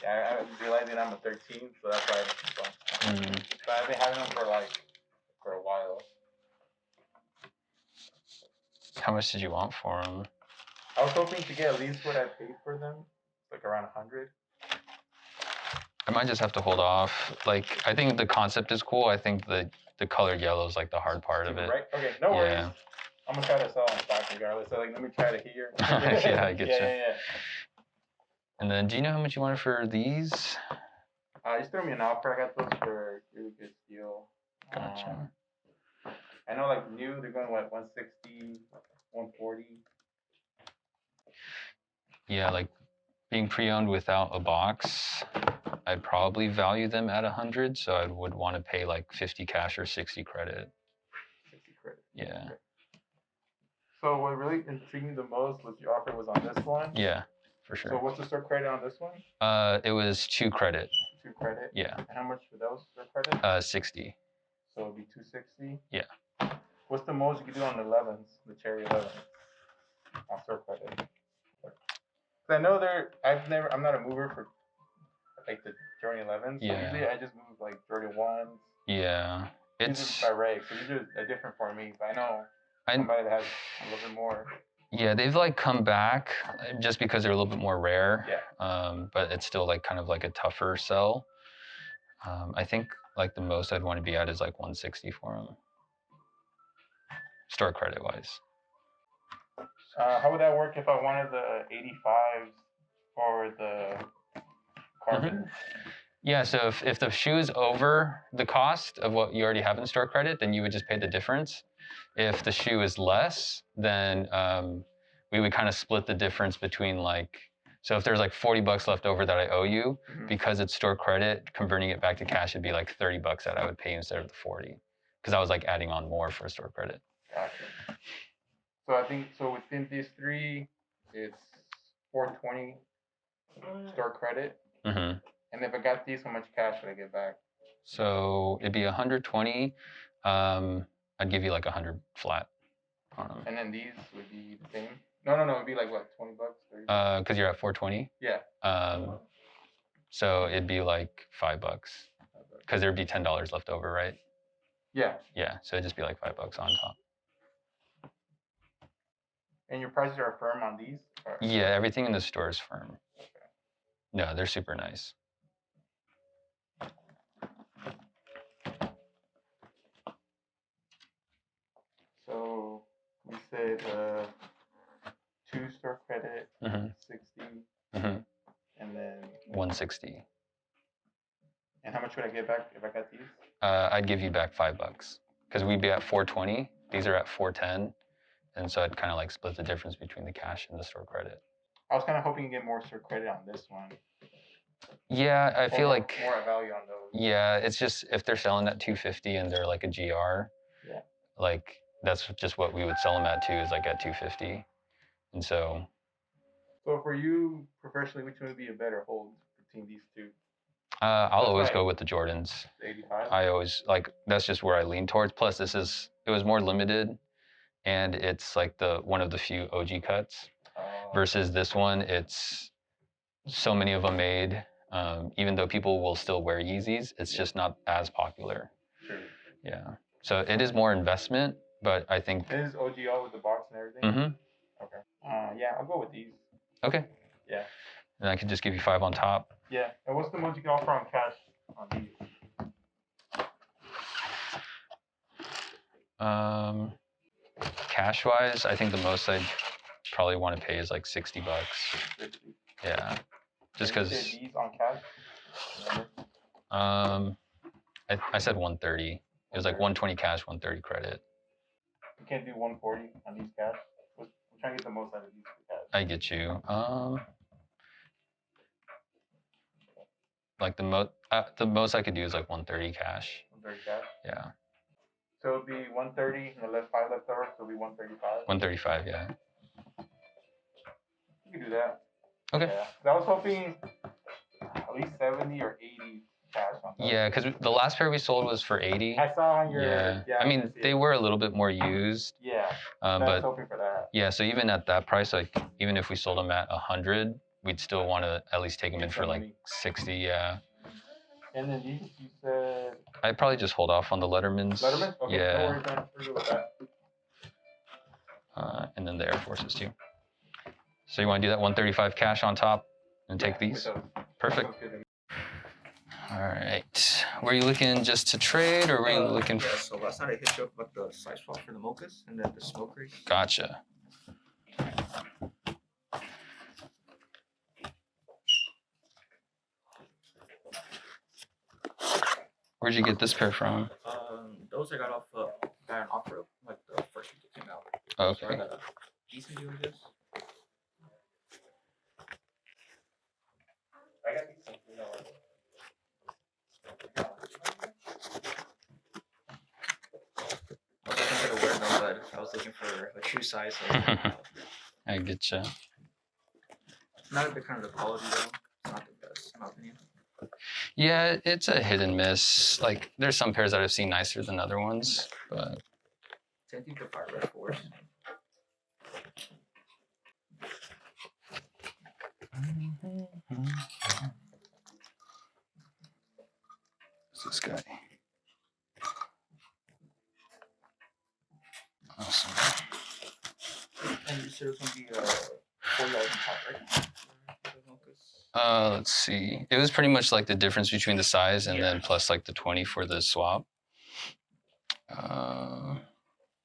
Speaker 6: Yeah, I'm realizing I'm a 13, so that's why But I've been having them for a while.
Speaker 2: How much did you want for them?
Speaker 6: I was hoping to get at least what I paid for them, like around 100.
Speaker 2: I might just have to hold off. Like, I think the concept is cool. I think the colored yellow is like the hard part of it.
Speaker 6: Right? Okay, no worries.
Speaker 2: Yeah.
Speaker 6: I'm gonna try to sell on the back regardless. So like, let me try to hear.
Speaker 2: Yeah, I get you.
Speaker 6: Yeah.
Speaker 2: And then, do you know how much you wanted for these?
Speaker 6: Just throw me an offer. I got those for a really good deal.
Speaker 2: Gotcha.
Speaker 6: I know like new, they're going what, 160, 140.
Speaker 2: Yeah, like being pre-owned without a box, I'd probably value them at 100. So I would want to pay like 50 cash or 60 credit.
Speaker 6: 60 credit.
Speaker 2: Yeah.
Speaker 6: Okay. So what really intrigued me the most was your offer was on this one.
Speaker 2: Yeah, for sure.
Speaker 6: So what's the store credit on this one?
Speaker 2: It was 2 credit.
Speaker 6: 2 credit.
Speaker 2: Yeah.
Speaker 6: And how much for those store credit?
Speaker 2: 60.
Speaker 6: So it'd be 260.
Speaker 2: Yeah.
Speaker 6: What's the most you can do on the 11s, the cherry 11s, on store credit? 'Cause I know I'm not a mover for like the Jordan 11s. So
Speaker 2: Yeah.
Speaker 6: usually I just move like Jordan 1s.
Speaker 2: Yeah.
Speaker 6: These
Speaker 2: It's
Speaker 6: are by reg, so these are different for me. But I know somebody that has a little bit more.
Speaker 2: Yeah, they've like come back just because they're a little bit more rare.
Speaker 6: Yeah.
Speaker 2: But it's still like kind of like a tougher sell. I think like the most I'd want to be at is like 160 for them. Store credit wise.
Speaker 6: How would that work if I wanted the 85s for the carbon?
Speaker 2: Yeah, so if the shoe is over the cost of what you already have in store credit, then you would just pay the difference. If the shoe is less, then we would kind of split the difference between like, so if there's like 40 bucks left over that I owe you, because it's store credit, converting it back to cash would be like 30 bucks that I would pay instead of the 40. Because I was like adding on more for store credit.
Speaker 6: Gotcha. So I think, so within these three, it's 420 store credit.
Speaker 2: Mm-hmm.
Speaker 6: And if I got these, how much cash would I get back?
Speaker 2: So it'd be 120. I'd give you like 100 flat on them.
Speaker 6: And then these would be the same? No, it'd be like what, 20 bucks? 30 bucks?
Speaker 2: Because you're at 420.
Speaker 6: Yeah.
Speaker 2: So it'd be like $5 because there'd be $10 left over, right?
Speaker 6: Yeah.
Speaker 2: Yeah. So it'd just be like $5 on top.
Speaker 6: And your prices are firm on these? Or?
Speaker 2: Yeah, everything in the store is firm.
Speaker 6: Okay.
Speaker 2: No, they're super nice.
Speaker 6: So we said 2 store credit, 60, and then
Speaker 2: 160.
Speaker 6: And how much would I get back if I got these?
Speaker 2: I'd give you back $5 because we'd be at 420. These are at 410, and so I'd kind of like split the difference between the cash and the store credit.
Speaker 6: I was kind of hoping to get more store credit on this one.
Speaker 2: Yeah, I feel like
Speaker 6: more value on those.
Speaker 2: Yeah, it's just if they're selling at 250 and they're like a GR,
Speaker 6: yeah,
Speaker 2: like that's just what we would sell them at too, is like at 250. And so
Speaker 6: So for you professionally, which one would be a better hold between these two?
Speaker 2: I'll
Speaker 6: That's
Speaker 2: always
Speaker 6: right.
Speaker 2: go with the Jordans.
Speaker 6: The 85.
Speaker 2: I always like that's just where I lean towards. Plus, it was more limited, and it's like the one of the few OG cuts. Versus this one, it's so many of them made. Even though people will still wear Yeezys, it's just not as popular.
Speaker 6: True.
Speaker 2: Yeah. So it is more investment, but I think.
Speaker 6: This is OGL with the box and everything.
Speaker 2: Mm-hmm.
Speaker 6: Okay. Yeah, I'll go with these.
Speaker 2: Okay.
Speaker 6: Yeah.
Speaker 2: And I could just give you 5 on top.
Speaker 6: Yeah. And what's the most you can offer on cash on these?
Speaker 2: Cash wise, I think the most I'd probably want to pay is like 60 bucks.
Speaker 6: 50.
Speaker 2: Yeah. Just
Speaker 6: And you
Speaker 2: because.
Speaker 6: said these on cash?
Speaker 2: I said 130. It was like 120 cash, 130 credit.
Speaker 6: You can't do 140 on these cash. We're trying to get the most out of these cash.
Speaker 2: I get you. Like the most I could do is like 130 cash.
Speaker 6: 130 cash.
Speaker 2: Yeah.
Speaker 6: So it'll be 130 and the left 5 left over, so it'll be 135.
Speaker 2: 135, yeah.
Speaker 6: You can do that.
Speaker 2: Okay.
Speaker 6: Yeah. 'Cause I was hoping at least 70 or 80 cash on those.
Speaker 2: Yeah, because the last pair we sold was for 80.
Speaker 6: I saw on your.
Speaker 2: Yeah.
Speaker 6: Yeah,
Speaker 2: I mean, they were a little bit more used.
Speaker 6: Yeah. I was
Speaker 2: But
Speaker 6: hoping for that.
Speaker 2: yeah, so even at that price, like even if we sold them at 100, we'd still want to at least take them in for like 60. Yeah.
Speaker 6: And then these, you said.
Speaker 2: I'd probably just hold off on the Lettermans.
Speaker 6: Letterman? Okay,
Speaker 2: Yeah.
Speaker 6: no worries, man. We're good with that.
Speaker 2: And then the Air Forces too. So you want to do that 135 cash on top and take
Speaker 6: Yeah,
Speaker 2: these?
Speaker 6: with those.
Speaker 2: Perfect.
Speaker 6: Sounds good to me.
Speaker 2: All right. Were you looking just to trade, or were you looking?
Speaker 7: Yeah, so last night I hit you up about the size swap for the mochas and then the smoke race.
Speaker 2: Gotcha. Where'd you get this pair from?
Speaker 7: Those I got off got an offer of like the first week it came out. So I
Speaker 2: Okay.
Speaker 7: got a decent deal, I guess.
Speaker 6: I got these things, you know.
Speaker 7: I was looking for the wear them, but I was looking for a shoe size. So
Speaker 2: I get you.
Speaker 7: not a big kind of the quality though. It's not the best, in my opinion.
Speaker 2: Yeah, it's a hit and miss. Like, there's some pairs that I've seen nicer than other ones, but
Speaker 7: Same thing for Fire Red Force.
Speaker 2: what's this guy? Awesome.
Speaker 7: And you said it was gonna be $40 on top, right? For the mochas.
Speaker 2: Let's see. It was pretty much like the difference between the size and then plus like the 20 for the swap.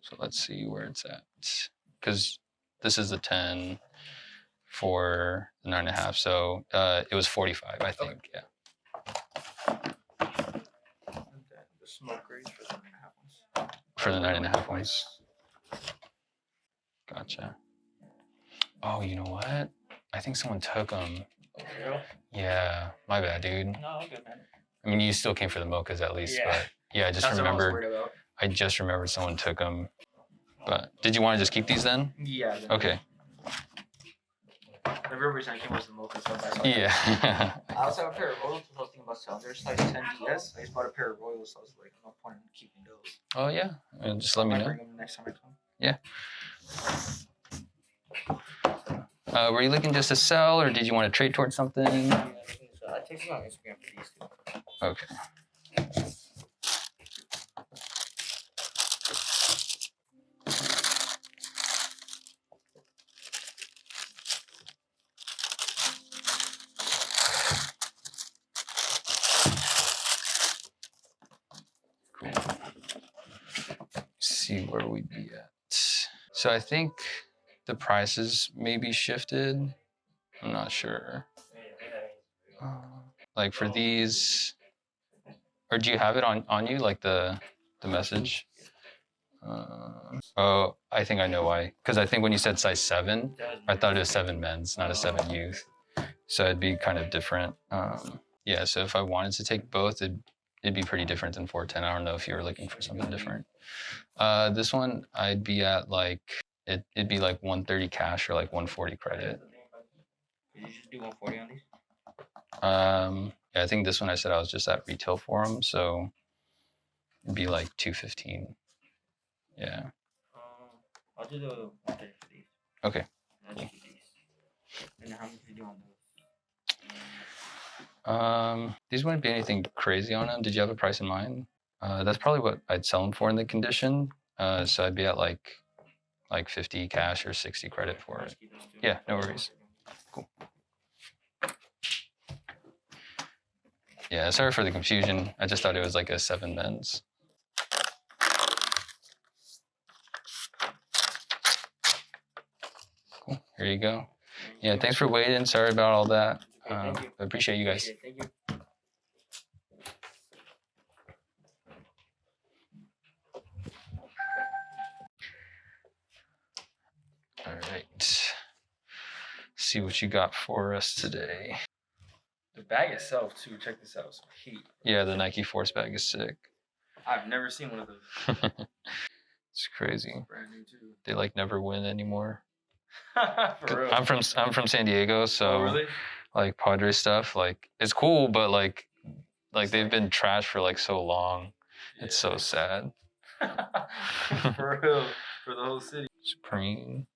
Speaker 2: So let's see where it's at. Because this is the 10 for the 9.5. So it was 45, I think. Yeah.
Speaker 7: And then the smoke race for the 9.5 ones.
Speaker 2: For the 9.5 ones. Gotcha. Oh, you know what? I think someone took them. Yeah, my bad, dude.
Speaker 7: No, I'm good, man.
Speaker 2: I mean, you still came for the mochas at least,
Speaker 7: Yeah.
Speaker 2: but yeah, I just
Speaker 7: That's what I was
Speaker 2: remembered.
Speaker 7: worried about.
Speaker 2: I just remembered someone took them. But did you want to just keep these then?
Speaker 7: Yeah. then-
Speaker 2: Okay.
Speaker 7: The real reason I came was the mocha stuff. That's why
Speaker 2: Yeah.
Speaker 7: I also have a pair of Royals. I was thinking about selling. They're size 10 DS. I just bought a pair of Royals. So I was like, no point in keeping those.
Speaker 2: Oh yeah. Just let me
Speaker 7: I
Speaker 2: know.
Speaker 7: bring them next time I come.
Speaker 2: Were you looking just to sell, or did you want to trade towards something?
Speaker 7: Yeah, I take some on Instagram for these two.
Speaker 2: Okay. Cool. See where we'd be at. So I think the prices maybe shifted. I'm not sure. Like for these, or do you have it on you, like the message? Oh, I think I know why. Because I think when you said size 7, I thought it was 7 men's, not a 7 youth. So it'd be kind of different. Yeah, so if I wanted to take both, it'd be pretty different than 410. I don't know if you were looking for something different. This one, I'd be at like, it'd be like 130 cash or like 140 credit.
Speaker 7: Did you just do 140 on these?
Speaker 2: Yeah, I think this one I said I was just at retail for them, so it'd be like 215. Yeah.
Speaker 7: I'll do the 130 for these.
Speaker 2: Okay.
Speaker 7: And I'll do these. And how much did you do on those?
Speaker 2: These wouldn't be anything crazy on them. Did you have a price in mind? That's probably what I'd sell them for in the condition. So I'd be at like 50 cash or 60 credit for
Speaker 7: I'll
Speaker 2: it.
Speaker 7: just keep those two.
Speaker 2: Yeah, no worries. Cool. Yeah, sorry for the confusion. I just thought it was like a 7 men's. Cool. Here you go. Yeah, thanks for waiting. Sorry about all that.
Speaker 7: Okay, thank you.
Speaker 2: I appreciate you guys.
Speaker 7: Okay, thank you.
Speaker 2: All right. See what you got for us today.
Speaker 3: The bag itself too. Check this out. Some heat.
Speaker 2: Yeah, the Nike Force bag is sick.
Speaker 3: I've never seen one of those.
Speaker 2: It's crazy.
Speaker 3: Brand new too.
Speaker 2: They like never win anymore.
Speaker 3: For real.
Speaker 2: I'm from San Diego, so
Speaker 3: Oh, really?
Speaker 2: like Padres stuff, like it's cool, but like they've been trash for like so long. It's so sad.
Speaker 3: For real. For the whole city.
Speaker 2: Supreme.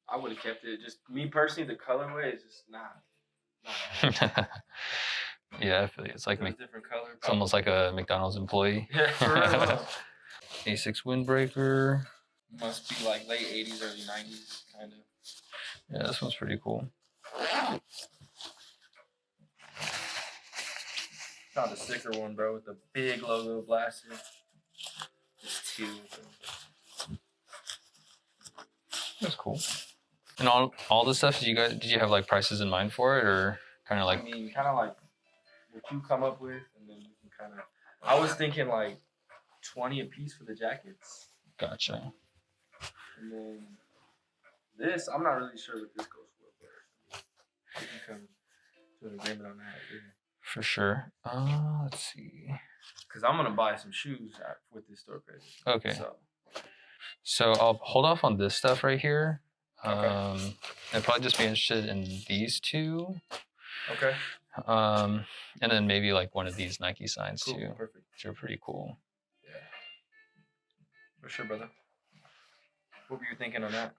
Speaker 3: I would have kept it. Just me personally, the colorway is just not.
Speaker 2: Yeah, I feel you. It's like
Speaker 3: It's a different color.
Speaker 2: it's almost like a McDonald's employee.
Speaker 3: Yeah, for real.
Speaker 2: A6 windbreaker.
Speaker 3: Must be like late 80s, early 90s, kind of.
Speaker 2: Yeah, this one's pretty cool.
Speaker 3: Found a sicker one, bro, with the big logo blasted. Just two.
Speaker 2: That's cool. And all this stuff, did you have like prices in mind for it, or kind of like?
Speaker 3: I mean, kind of like what you come up with, and then you can kind of. I was thinking like 20 a piece for the jackets,
Speaker 2: Gotcha.
Speaker 3: and then this. I'm not really sure what this goes for, but we can come to an agreement on that. Yeah.
Speaker 2: For sure. Let's see.
Speaker 3: Cause I'm gonna buy some shoes with this store credit.
Speaker 2: Okay.
Speaker 3: So
Speaker 2: So I'll hold off on this stuff right here.
Speaker 3: Okay.
Speaker 2: I'd probably just be interested in these two.
Speaker 3: okay.
Speaker 2: And then maybe like one of these Nike signs
Speaker 3: Cool.
Speaker 2: too,
Speaker 3: Perfect.
Speaker 2: which are pretty cool.
Speaker 3: Yeah. For sure, brother. What were you thinking on that?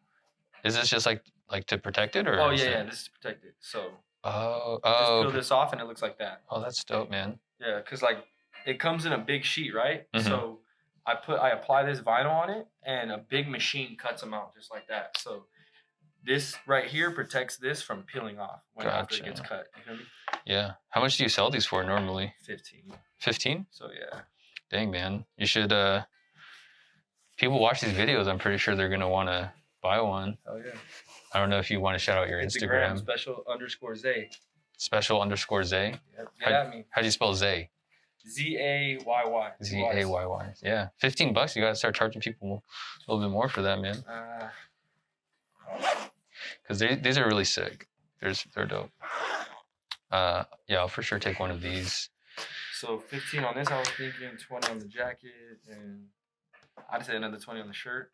Speaker 2: Is this just like to protect it, or?
Speaker 3: Oh
Speaker 2: is
Speaker 3: yeah,
Speaker 2: it-
Speaker 3: yeah. This is protected. So
Speaker 2: Oh,
Speaker 3: just
Speaker 2: oh,
Speaker 3: peel this off, and it looks like that.
Speaker 2: oh, that's dope, man.
Speaker 3: Yeah, cause like it comes in a big sheet, right?
Speaker 2: Mhm.
Speaker 3: So I apply this vinyl on it, and a big machine cuts them out just like that. So this right here protects this from peeling off when after it gets
Speaker 2: Gotcha.
Speaker 3: cut. You feel me?
Speaker 2: Yeah. How much do you sell these for normally?
Speaker 3: 15.
Speaker 2: 15?
Speaker 3: So yeah.
Speaker 2: Dang, man. You should. People watch these videos. I'm pretty sure they're gonna want to buy one.
Speaker 3: Hell yeah.
Speaker 2: I don't know if you want to shout out your
Speaker 3: Instagram
Speaker 2: Instagram.
Speaker 3: special_Zay.
Speaker 2: Special_Zay.
Speaker 3: Yep. Get at me.
Speaker 2: How do you spell Zay?
Speaker 3: ZAYY.
Speaker 2: ZAYY. Yeah. $15. You gotta start charging people a little bit more for that, man. Because these are really sick. They're dope. Yeah, I'll for sure take one of these.
Speaker 3: So 15 on this, I was thinking 20 on the jacket, and I'd say another 20 on the shirt.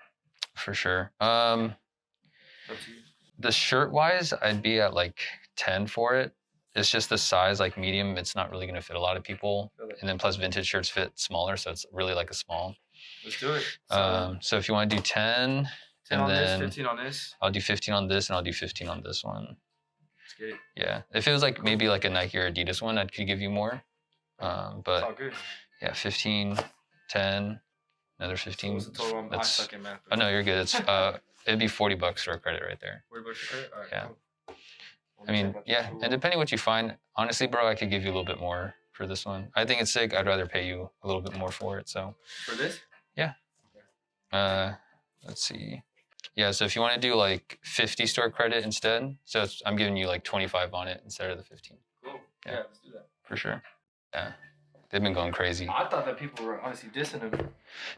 Speaker 2: For sure.
Speaker 3: Up to you.
Speaker 2: The shirt wise, I'd be at like 10 for it. It's just the size, like medium, it's not really gonna fit a lot of people.
Speaker 3: Feel it.
Speaker 2: And then plus vintage shirts fit smaller, so it's really like a small.
Speaker 3: Let's do it.
Speaker 2: So if you want to do 10,
Speaker 3: 10
Speaker 2: and
Speaker 3: on
Speaker 2: then
Speaker 3: this, 15 on this.
Speaker 2: I'll do 15 on this, and I'll do 15 on this one.
Speaker 3: Let's get it.
Speaker 2: Yeah. If it was like maybe like a Nike or Adidas one, I could give you more.
Speaker 3: It's all
Speaker 2: But
Speaker 3: good.
Speaker 2: yeah, 15, 10, another
Speaker 3: So
Speaker 2: 15.
Speaker 3: what's the total? I
Speaker 2: That's-
Speaker 3: suck at math.
Speaker 2: Oh no, you're good. It's it'd be $40 for a credit right there.
Speaker 3: Worry about your credit? All right,
Speaker 2: Yeah.
Speaker 3: cool.
Speaker 2: I mean, yeah, and depending what you find, honestly, bro, I could give you a little bit more for this one. I think it's sick. I'd rather pay you a little bit more for it. So,
Speaker 3: For this?
Speaker 2: let's see. Yeah, so if you want to do like 50 store credit instead, so I'm giving you like 25 on it instead of the 15
Speaker 3: Cool.
Speaker 2: Yeah.
Speaker 3: Yeah, let's do that.
Speaker 2: for sure. Yeah, they've been going crazy.
Speaker 3: I thought that people were honestly dissing him.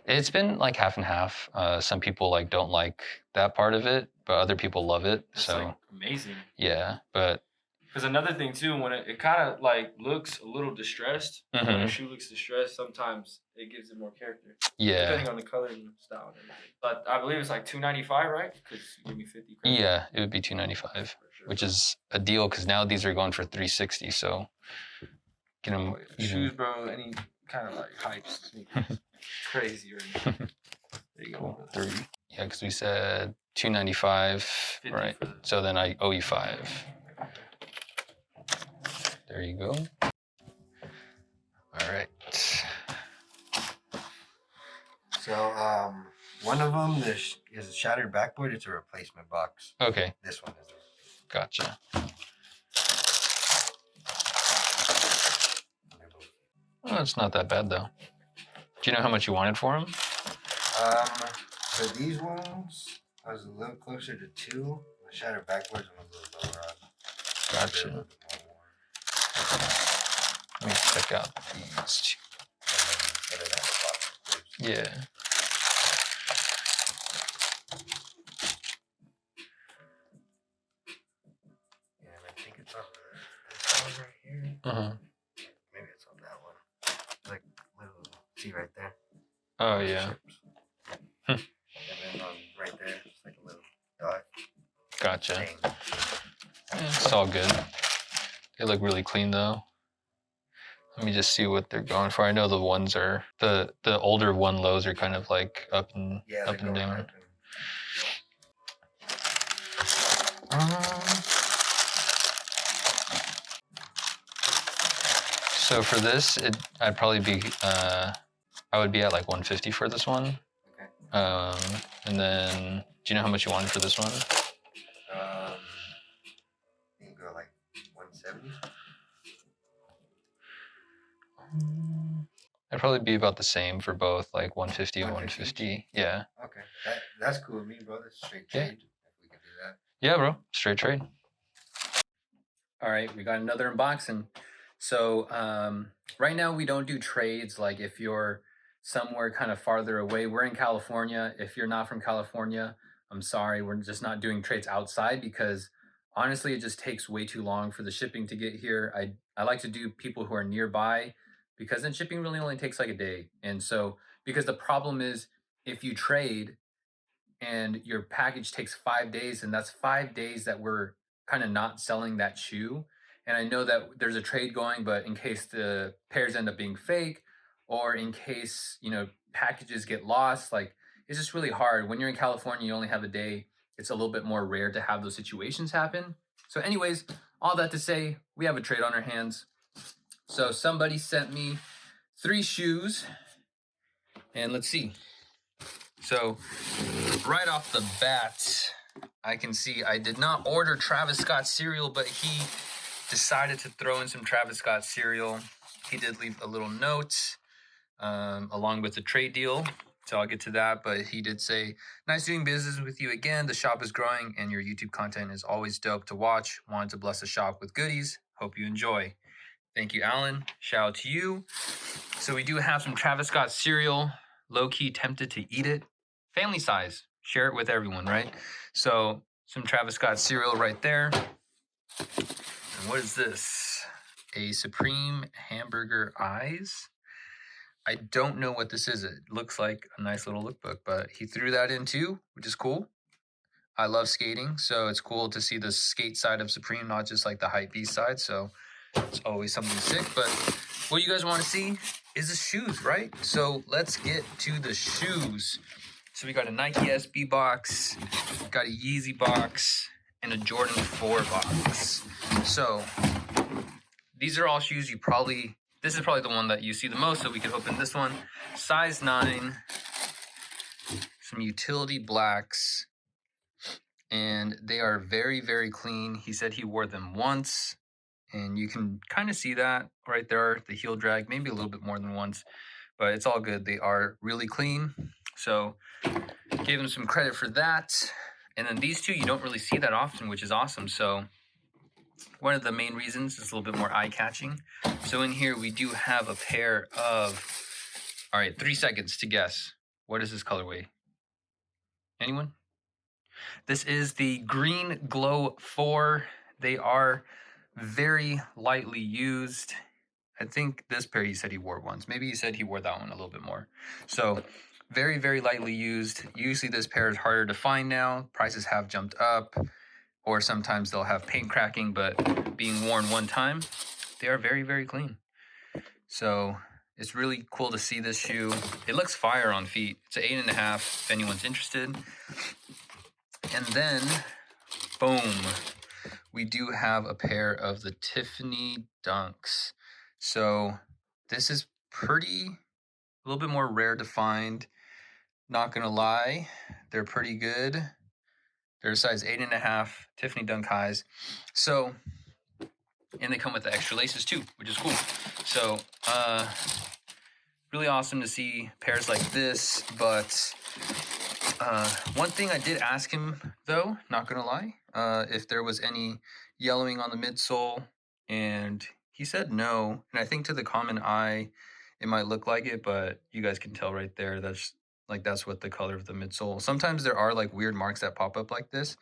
Speaker 2: It's been like half and half. Some people like don't like that part of it, but other people love it.
Speaker 3: That's
Speaker 2: So
Speaker 3: like amazing.
Speaker 2: yeah, but
Speaker 3: Because another thing too, when it kind of like looks a little distressed, when a
Speaker 2: Mhm.
Speaker 3: shoe looks distressed, sometimes it gives it more character.
Speaker 2: yeah,
Speaker 3: Depending on the color and style and everything. But I believe it's like $295, right? Because you give me 50 credit.
Speaker 2: yeah, it would be $295.
Speaker 3: For sure.
Speaker 2: which is a deal because now these are going for 360. So get them.
Speaker 3: Oh, yeah. Shoes, bro. Any kind of like hype sneakers. Crazy right now. There you go.
Speaker 2: Cool. 3. Yeah, because we said 295,
Speaker 3: 50
Speaker 2: right?
Speaker 3: for the-
Speaker 2: So then I owe you 5. There you go. All right.
Speaker 8: So one of them is a shattered backboard. It's a replacement box.
Speaker 2: Okay,
Speaker 8: This one is.
Speaker 2: gotcha. Oh, it's not that bad though. Do you know how much you wanted for them?
Speaker 8: For these ones, I was a little closer to 2. The shattered backboards one was a little lower on. They're a
Speaker 2: Gotcha.
Speaker 8: little bit more worn.
Speaker 2: Let me check out these two.
Speaker 8: And then have a box.
Speaker 2: Yeah.
Speaker 8: Yeah, and I think it's on this one right here.
Speaker 2: Uh-huh.
Speaker 8: Maybe it's on that one. Like little, see right there.
Speaker 2: Oh yeah.
Speaker 8: Chips. And then right there, it's like a little dot.
Speaker 2: Gotcha.
Speaker 8: Dang.
Speaker 2: Yeah, it's all good. They look really clean though. Let me just see what they're going for. I know the ones are the older one lows are kind of like up and
Speaker 8: Yeah,
Speaker 2: up
Speaker 8: they're
Speaker 2: and
Speaker 8: going
Speaker 2: down.
Speaker 8: up
Speaker 2: So for this, I'd probably be I would be at like 150 for this one.
Speaker 8: Okay.
Speaker 2: And then do you know how much you wanted for this one?
Speaker 8: You can go like 170.
Speaker 2: I'd probably be about the same for both, like 150 and
Speaker 8: 150
Speaker 2: 150. Yeah.
Speaker 8: Okay. That's cool with me, bro. That's straight
Speaker 2: Yeah.
Speaker 8: trade. If we can do that.
Speaker 2: Yeah, bro. Straight trade.
Speaker 1: All right, we got another unboxing. So right now we don't do trades. Like if you're somewhere kind of farther away, we're in California. If you're not from California, I'm sorry, we're just not doing trades outside because honestly, it just takes way too long for the shipping to get here. I like to do people who are nearby because then shipping really only takes like a day. And so because the problem is if you trade and your package takes 5 days, and that's 5 days that we're kind of not selling that shoe. And I know that there's a trade going, but in case the pairs end up being fake, or in case, you know, packages get lost, like it's just really hard. When you're in California, you only have a day. It's a little bit more rare to have those situations happen. So anyways, all that to say, we have a trade on our hands. So somebody sent me 3 shoes, and let's see. So right off the bat, I can see I did not order Travis Scott cereal, but he decided to throw in some Travis Scott cereal. He did leave a little note along with the trade deal. So I'll get to that, but he did say, nice doing business with you again. The shop is growing and your YouTube content is always dope to watch. Wanted to bless the shop with goodies. Hope you enjoy. Thank you, Alan. Shout out to you. So we do have some Travis Scott cereal. Low-key tempted to eat it. Family size. Share it with everyone, right? So some Travis Scott cereal right there. And what is this? A Supreme Hamburger Eyes. I don't know what this is. It looks like a nice little lookbook, but he threw that in too, which is cool. I love skating, so it's cool to see the skate side of Supreme, not just like the hype beast side. So it's always something sick. But what you guys want to see is the shoes, right? So let's get to the shoes. So we got a Nike SB box, got a Yeezy box, and a Jordan 4 box. So these are all shoes you probably, this is probably the one that you see the most, so we can open this one. Size 9, some utility blacks, and they are very, very clean. He said he wore them once, and you can kind of see that right there, the heel drag, maybe a little bit more than once, but it's all good. They are really clean. So gave him some credit for that. And then these two, you don't really see that often, which is awesome. So one of the main reasons is a little bit more eye-catching. So in here, we do have a pair of, all right, 3 seconds to guess. What is this colorway? Anyone? This is the Green Glow 4. They are very lightly used. I think this pair he said he wore once. Maybe he said he wore that one a little bit more. So very, very lightly used. Usually this pair is harder to find now. Prices have jumped up. or sometimes they'll have paint cracking, but being worn one time, they are very, very clean. So it's really cool to see this shoe. It looks fire on feet. It's an 8.5 if anyone's interested. And then, boom, we do have a pair of the Tiffany Dunks. So this is pretty, a little bit more rare to find. Not gonna lie, they're pretty good. They're a size 8.5 Tiffany Dunk highs. So, and they come with the extra laces too, which is cool. So, really awesome to see pairs like this. But one thing I did ask him though, not gonna lie, if there was any yellowing on the midsole, and he said no. And I think to the common eye, it might look like it, but you guys can tell right there. That's what the color of the midsole. Sometimes there are like weird marks that pop up like this,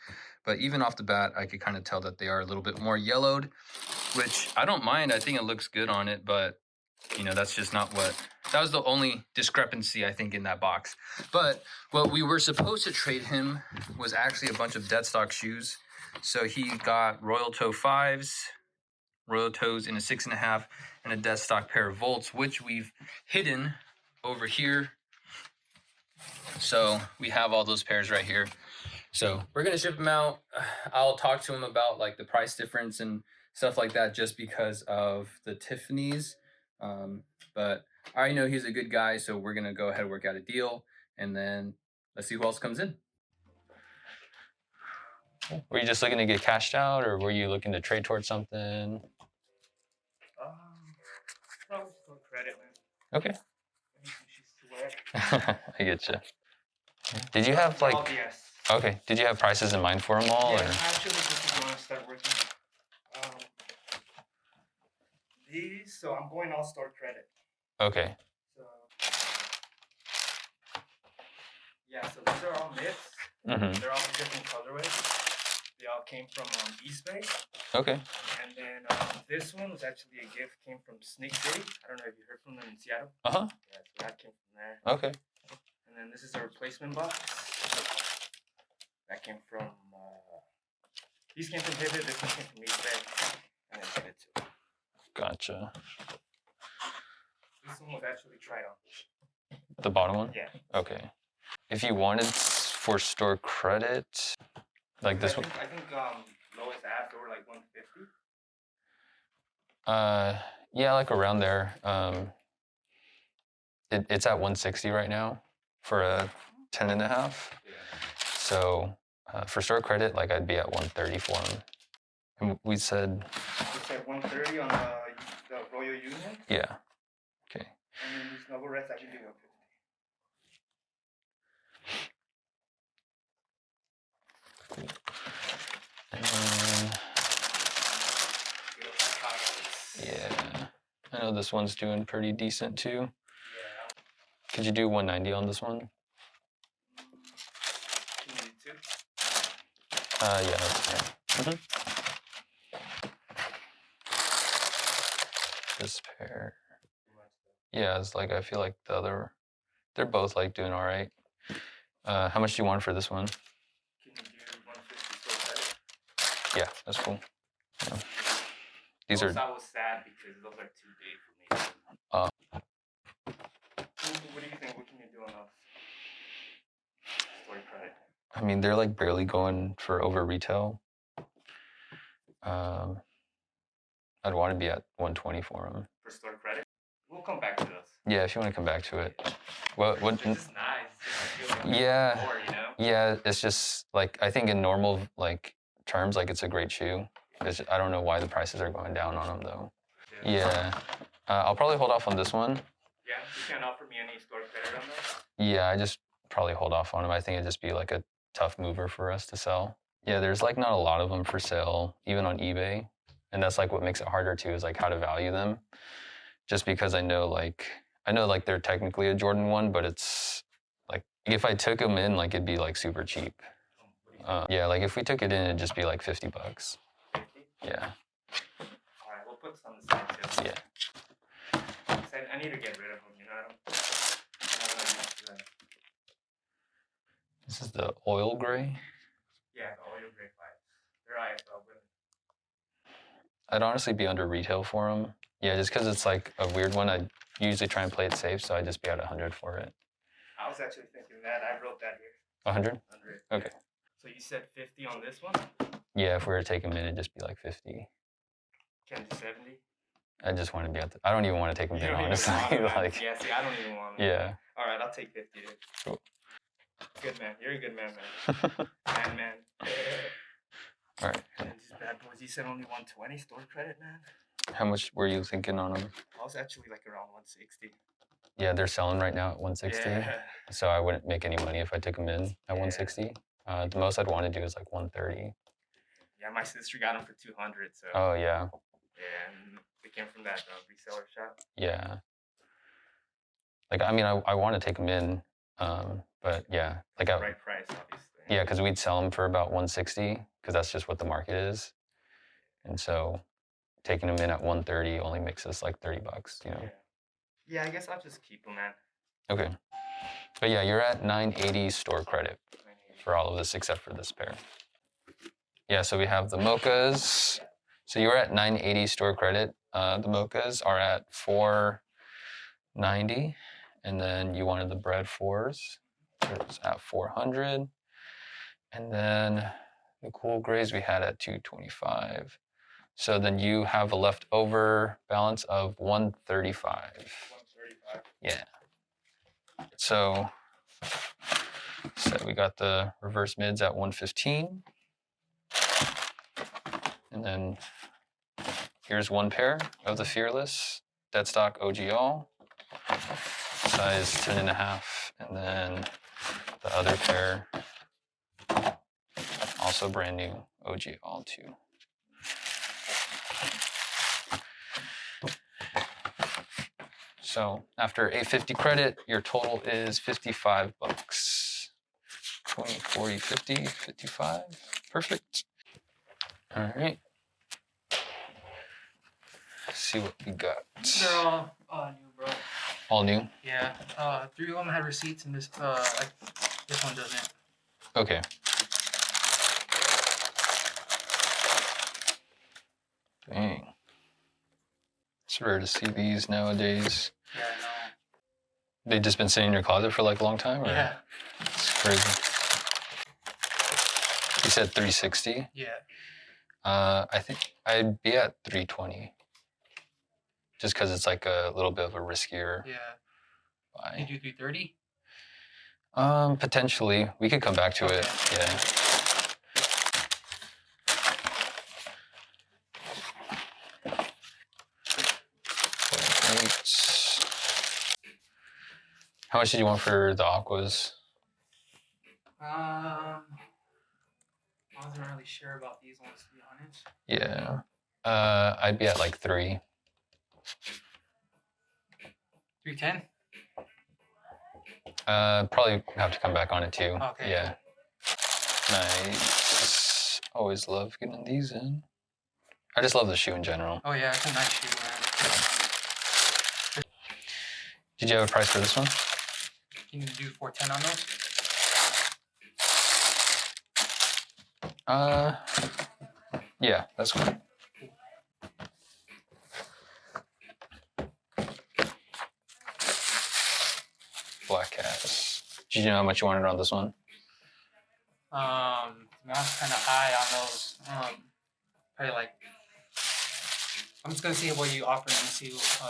Speaker 1: but even off the bat, I could kind of tell that they are a little bit more yellowed, which I don't mind. I think it looks good on it, but you know, that's just not what, that was the only discrepancy I think in that box. But what we were supposed to trade him was actually a bunch of dead stock shoes. So he got Royal Toe 5s, Royal Toes in a 6.5, and a dead stock pair of Volts, which we've hidden over here. So we have all those pairs right here. So we're gonna ship them out. I'll talk to him about like the price difference and stuff like that, just because of the Tiffany's. But I already know he's a good guy, so we're gonna go ahead and work out a deal, and then let's see who else comes in.
Speaker 2: Were you just looking to get cashed out, or were you looking to trade towards something?
Speaker 5: Probably still credit, man.
Speaker 2: Okay.
Speaker 5: She's sweat.
Speaker 2: I get you. Did you have like?
Speaker 5: Yes.
Speaker 2: Okay. Did you have prices in mind for them all?
Speaker 5: Yeah,
Speaker 2: Or?
Speaker 5: actually, this is going to start working. So I'm going all store credit.
Speaker 2: Okay.
Speaker 5: So, yeah, so these are all mids.
Speaker 2: Mm-hmm.
Speaker 5: They're all different colorways. They all came from East Bay.
Speaker 2: Okay.
Speaker 5: And then this one was actually a gift, came from Sneak City. I don't know if you heard from them in Seattle.
Speaker 2: Uh-huh.
Speaker 5: Yeah, so that came from there.
Speaker 2: Okay.
Speaker 5: And then this is a replacement box. That came from, these came from Pivot, this one came from East Bay. And then Pivot too.
Speaker 2: Gotcha.
Speaker 5: This one was actually tried on.
Speaker 2: The bottom one?
Speaker 5: Yeah.
Speaker 2: Okay. If you wanted for store credit, like this one?
Speaker 5: I think lowest app, they were like 150.
Speaker 2: Yeah, like around there. It's at 160 right now for a 10.5.
Speaker 5: Yeah.
Speaker 2: So for store credit, like I'd be at 130 for them. And we said.
Speaker 5: You said 130 on the Royal Union.
Speaker 2: Yeah. Okay.
Speaker 5: And then these Noble Reds actually do 150.
Speaker 2: And then, yeah, I know this one's doing pretty decent too.
Speaker 5: Yeah.
Speaker 2: Could you do 190 on this one?
Speaker 5: Can you do two?
Speaker 2: Yeah, that's fine. This pair. Yeah, it's like I feel like the other, they're both like doing all right. How much do you want for this one?
Speaker 5: Can you do 150 so better?
Speaker 2: Yeah, that's cool. Yeah. These are.
Speaker 5: I was sad because those are too big for me. What do you think? What can you do on those? Store credit.
Speaker 2: I mean, they're like barely going for over retail. I'd want to be at 120 for them.
Speaker 5: For store credit? We'll come back to those.
Speaker 2: Yeah, if you want to come back to it. What?
Speaker 5: It's just nice. I feel like
Speaker 2: Yeah.
Speaker 5: more, you know?
Speaker 2: Yeah, it's just like I think in normal like terms, like it's a great shoe. I don't know why the prices are going down on them though. Yeah. I'll probably hold off on this one.
Speaker 5: Yeah, you can't offer me any store credit on those?
Speaker 2: Yeah, I just probably hold off on them. I think it'd just be like a tough mover for us to sell. Yeah, there's like not a lot of them for sale, even on eBay. And that's like what makes it harder too, is like how to value them. Just because I know like they're technically a Jordan 1, but it's like if I took them in, like it'd be like super cheap. Yeah, like if we took it in, it'd just be like $50.
Speaker 5: 50?
Speaker 2: Yeah.
Speaker 5: Alright, we'll put some aside too.
Speaker 2: Yeah.
Speaker 5: I need to get rid of them, you know? I don't know how to do that.
Speaker 2: This is the oil gray.
Speaker 5: Yeah, the oil gray vibes. They're
Speaker 2: I'd honestly be under retail for them. Yeah, just because it's like a weird one. I usually try and play it safe, so I'd just be at 100 for it.
Speaker 3: I was actually thinking that. I wrote that here.
Speaker 2: 100?
Speaker 3: 100.
Speaker 2: Okay.
Speaker 3: So you said 50 on this one?
Speaker 2: Yeah, if we were to take them in, it'd just be like 50.
Speaker 3: Can do 70?
Speaker 2: I just want to be at the, I don't even want to take them
Speaker 3: You
Speaker 2: in,
Speaker 3: don't even
Speaker 2: honestly.
Speaker 3: want it, man.
Speaker 2: Like,
Speaker 3: Yeah, see, I don't even want it.
Speaker 2: yeah.
Speaker 3: All right, I'll take 50. Dude.
Speaker 2: Cool.
Speaker 3: Good man. You're a good man, man. Man.
Speaker 2: All right.
Speaker 3: And these bad boys, you said only 120 store credit, man?
Speaker 2: How much were you thinking on them?
Speaker 3: I was actually like around 160.
Speaker 2: Yeah, they're selling right now at 160.
Speaker 3: Yeah.
Speaker 2: So I wouldn't make any money if I took them in at 160. The most I'd want to do is like 130.
Speaker 3: Yeah, my sister got them for 200. So.
Speaker 2: Oh, yeah.
Speaker 3: Yeah, and they came from that reseller shop.
Speaker 2: Yeah. Like, I mean, I want to take them in, but yeah. Like,
Speaker 3: Right price, obviously.
Speaker 2: Yeah, because we'd sell them for about 160 because that's just what the market is. And so taking them in at 130 only makes us like 30 bucks, you know?
Speaker 3: Yeah, I guess I'll just keep them, man.
Speaker 2: Okay. But yeah, you're at 980 store credit for all of this except for this pair. Yeah, so we have the mochas. So you're at 980 store credit. The mochas are at 490. And then you wanted the bread fours. It's at 400. And then the cool grays we had at 225. So then you have a leftover balance of 135.
Speaker 3: 135.
Speaker 2: Yeah. So we got the reverse mids at 115. And then here's one pair of the Fearless dead stock OG All, size 10.5. And then the other pair, also brand new OG All 2. So after 850 credit, your total is 55 bucks. 20, 40, 50, 55. Perfect. All right. Let's see what we got.
Speaker 9: They're all new, bro.
Speaker 2: All new?
Speaker 9: Yeah. 3 of them had receipts, and this one doesn't.
Speaker 2: Okay. Dang. It's rare to see these nowadays.
Speaker 9: Yeah, I know.
Speaker 2: They've just been sitting in your closet for like a long time? Or?
Speaker 9: Yeah.
Speaker 2: It's crazy. You said 360?
Speaker 9: Yeah.
Speaker 2: I think I'd be at 320. Just because it's like a little bit of a riskier
Speaker 9: Yeah.
Speaker 2: buy.
Speaker 9: Can you do 330?
Speaker 2: Potentially. We could come back to it. Yeah. How much did you want for the aquas?
Speaker 9: I wasn't really sure about these ones, to be honest.
Speaker 2: Yeah. I'd be at like 3.
Speaker 9: 310?
Speaker 2: Probably have to come back on it too.
Speaker 9: Okay.
Speaker 2: Yeah. Nice. Always love getting these in. I just love the shoe in general.
Speaker 9: Oh yeah, it's a nice shoe, man.
Speaker 2: Did you have a price for this one?
Speaker 9: Can you do 410 on those?
Speaker 2: Yeah, that's fine. Black cats. Did you know how much you wanted on this one?
Speaker 9: I was kind of high on those. Probably like. I'm just gonna see what you offer and see if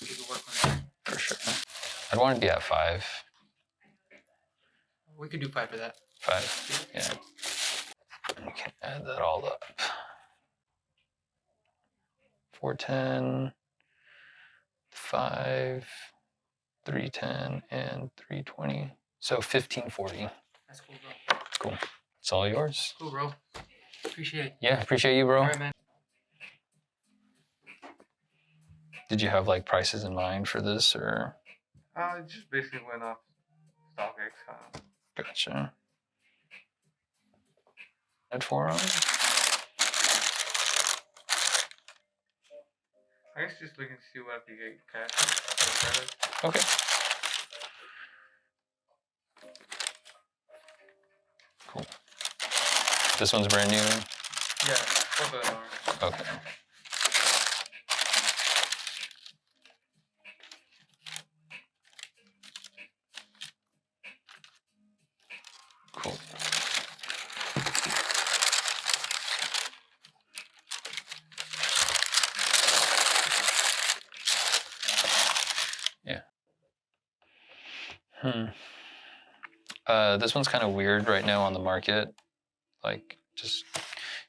Speaker 9: we can work on that.
Speaker 2: For sure. I'd want to be at 5.
Speaker 9: We could do 5 for that.
Speaker 2: 5, yeah. We can add that all up. 410, 5, 310, and 320. So 1540.
Speaker 9: That's cool, bro.
Speaker 2: Cool. It's all yours.
Speaker 9: Cool, bro. Appreciate it.
Speaker 2: Yeah, appreciate you, bro.
Speaker 9: All right, man.
Speaker 2: Did you have like prices in mind for this or?
Speaker 6: I just basically went off StockX.
Speaker 2: Gotcha. At 4 on?
Speaker 6: I guess just looking to see what I can get cash.
Speaker 2: Okay. Cool. This one's brand new?
Speaker 6: Yeah, both of them are.
Speaker 2: Okay. This one's kind of weird right now on the market. Like, just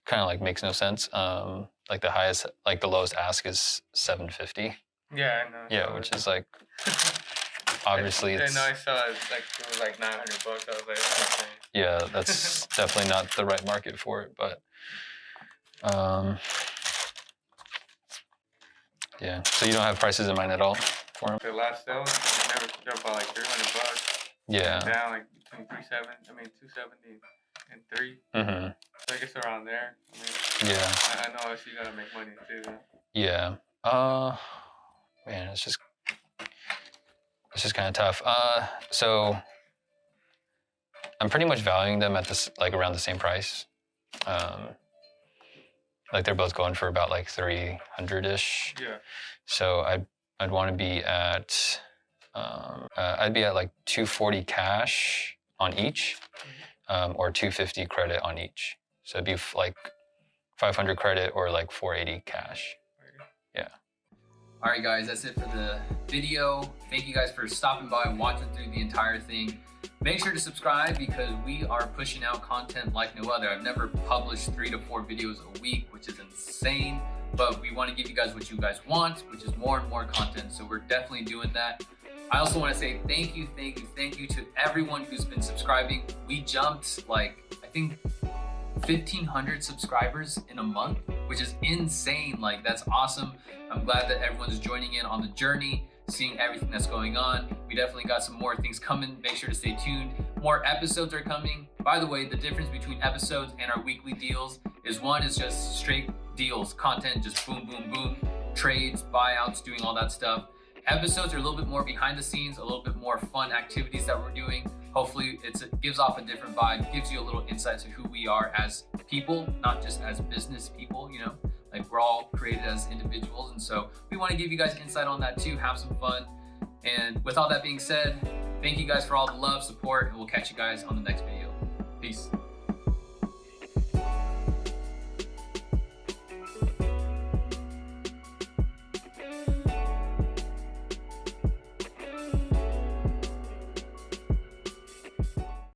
Speaker 2: kind of like makes no sense. Like the highest, like the lowest ask is 750.
Speaker 6: Yeah, I know.
Speaker 2: Yeah, which is like obviously
Speaker 6: Yeah,
Speaker 2: it's.
Speaker 6: no, I saw it. Like it was like $900. I was like, that's insane.
Speaker 2: Yeah, that's definitely not the right market for it, but yeah. So you don't have prices in mind at all for them?
Speaker 6: The last sale, they never dropped by like $300.
Speaker 2: Yeah.
Speaker 6: Down like between 270 and 3.
Speaker 2: Mm-hmm.
Speaker 6: So I guess around there. I mean,
Speaker 2: Yeah.
Speaker 6: I know you gotta make money too.
Speaker 2: Yeah. Man, it's just kind of tough. So I'm pretty much valuing them at this like around the same price. Like they're both going for about like 300-ish.
Speaker 6: Yeah.
Speaker 2: So I'd want to be at I'd be at like 240 cash on each, or 250 credit on each. So it'd be like 500 credit or like 480 cash. Yeah.
Speaker 1: All right, guys, that's it for the video. Thank you guys for stopping by and watching through the entire thing. Make sure to subscribe because we are pushing out content like no other. I've never published 3 to 4 videos a week, which is insane, but we want to give you guys what you guys want, which is more and more content. So we're definitely doing that. I also want to say thank you to everyone who's been subscribing. We jumped like, I think 1,500 subscribers in a month, which is insane. Like, that's awesome. I'm glad that everyone's joining in on the journey, seeing everything that's going on. We definitely got some more things coming. Make sure to stay tuned. More episodes are coming. By the way, the difference between episodes and our weekly deals is one is just straight deals, content, just boom, boom, boom, trades, buyouts, doing all that stuff. Episodes are a little bit more behind the scenes, a little bit more fun activities that we're doing. Hopefully it gives off a different vibe, gives you a little insight to who we are as people, not just as business people, you know, like we're all created as individuals. And so we want to give you guys insight on that too, have some fun. And with all that being said, thank you guys for all the love, support, and we'll catch you guys on the next video. Peace.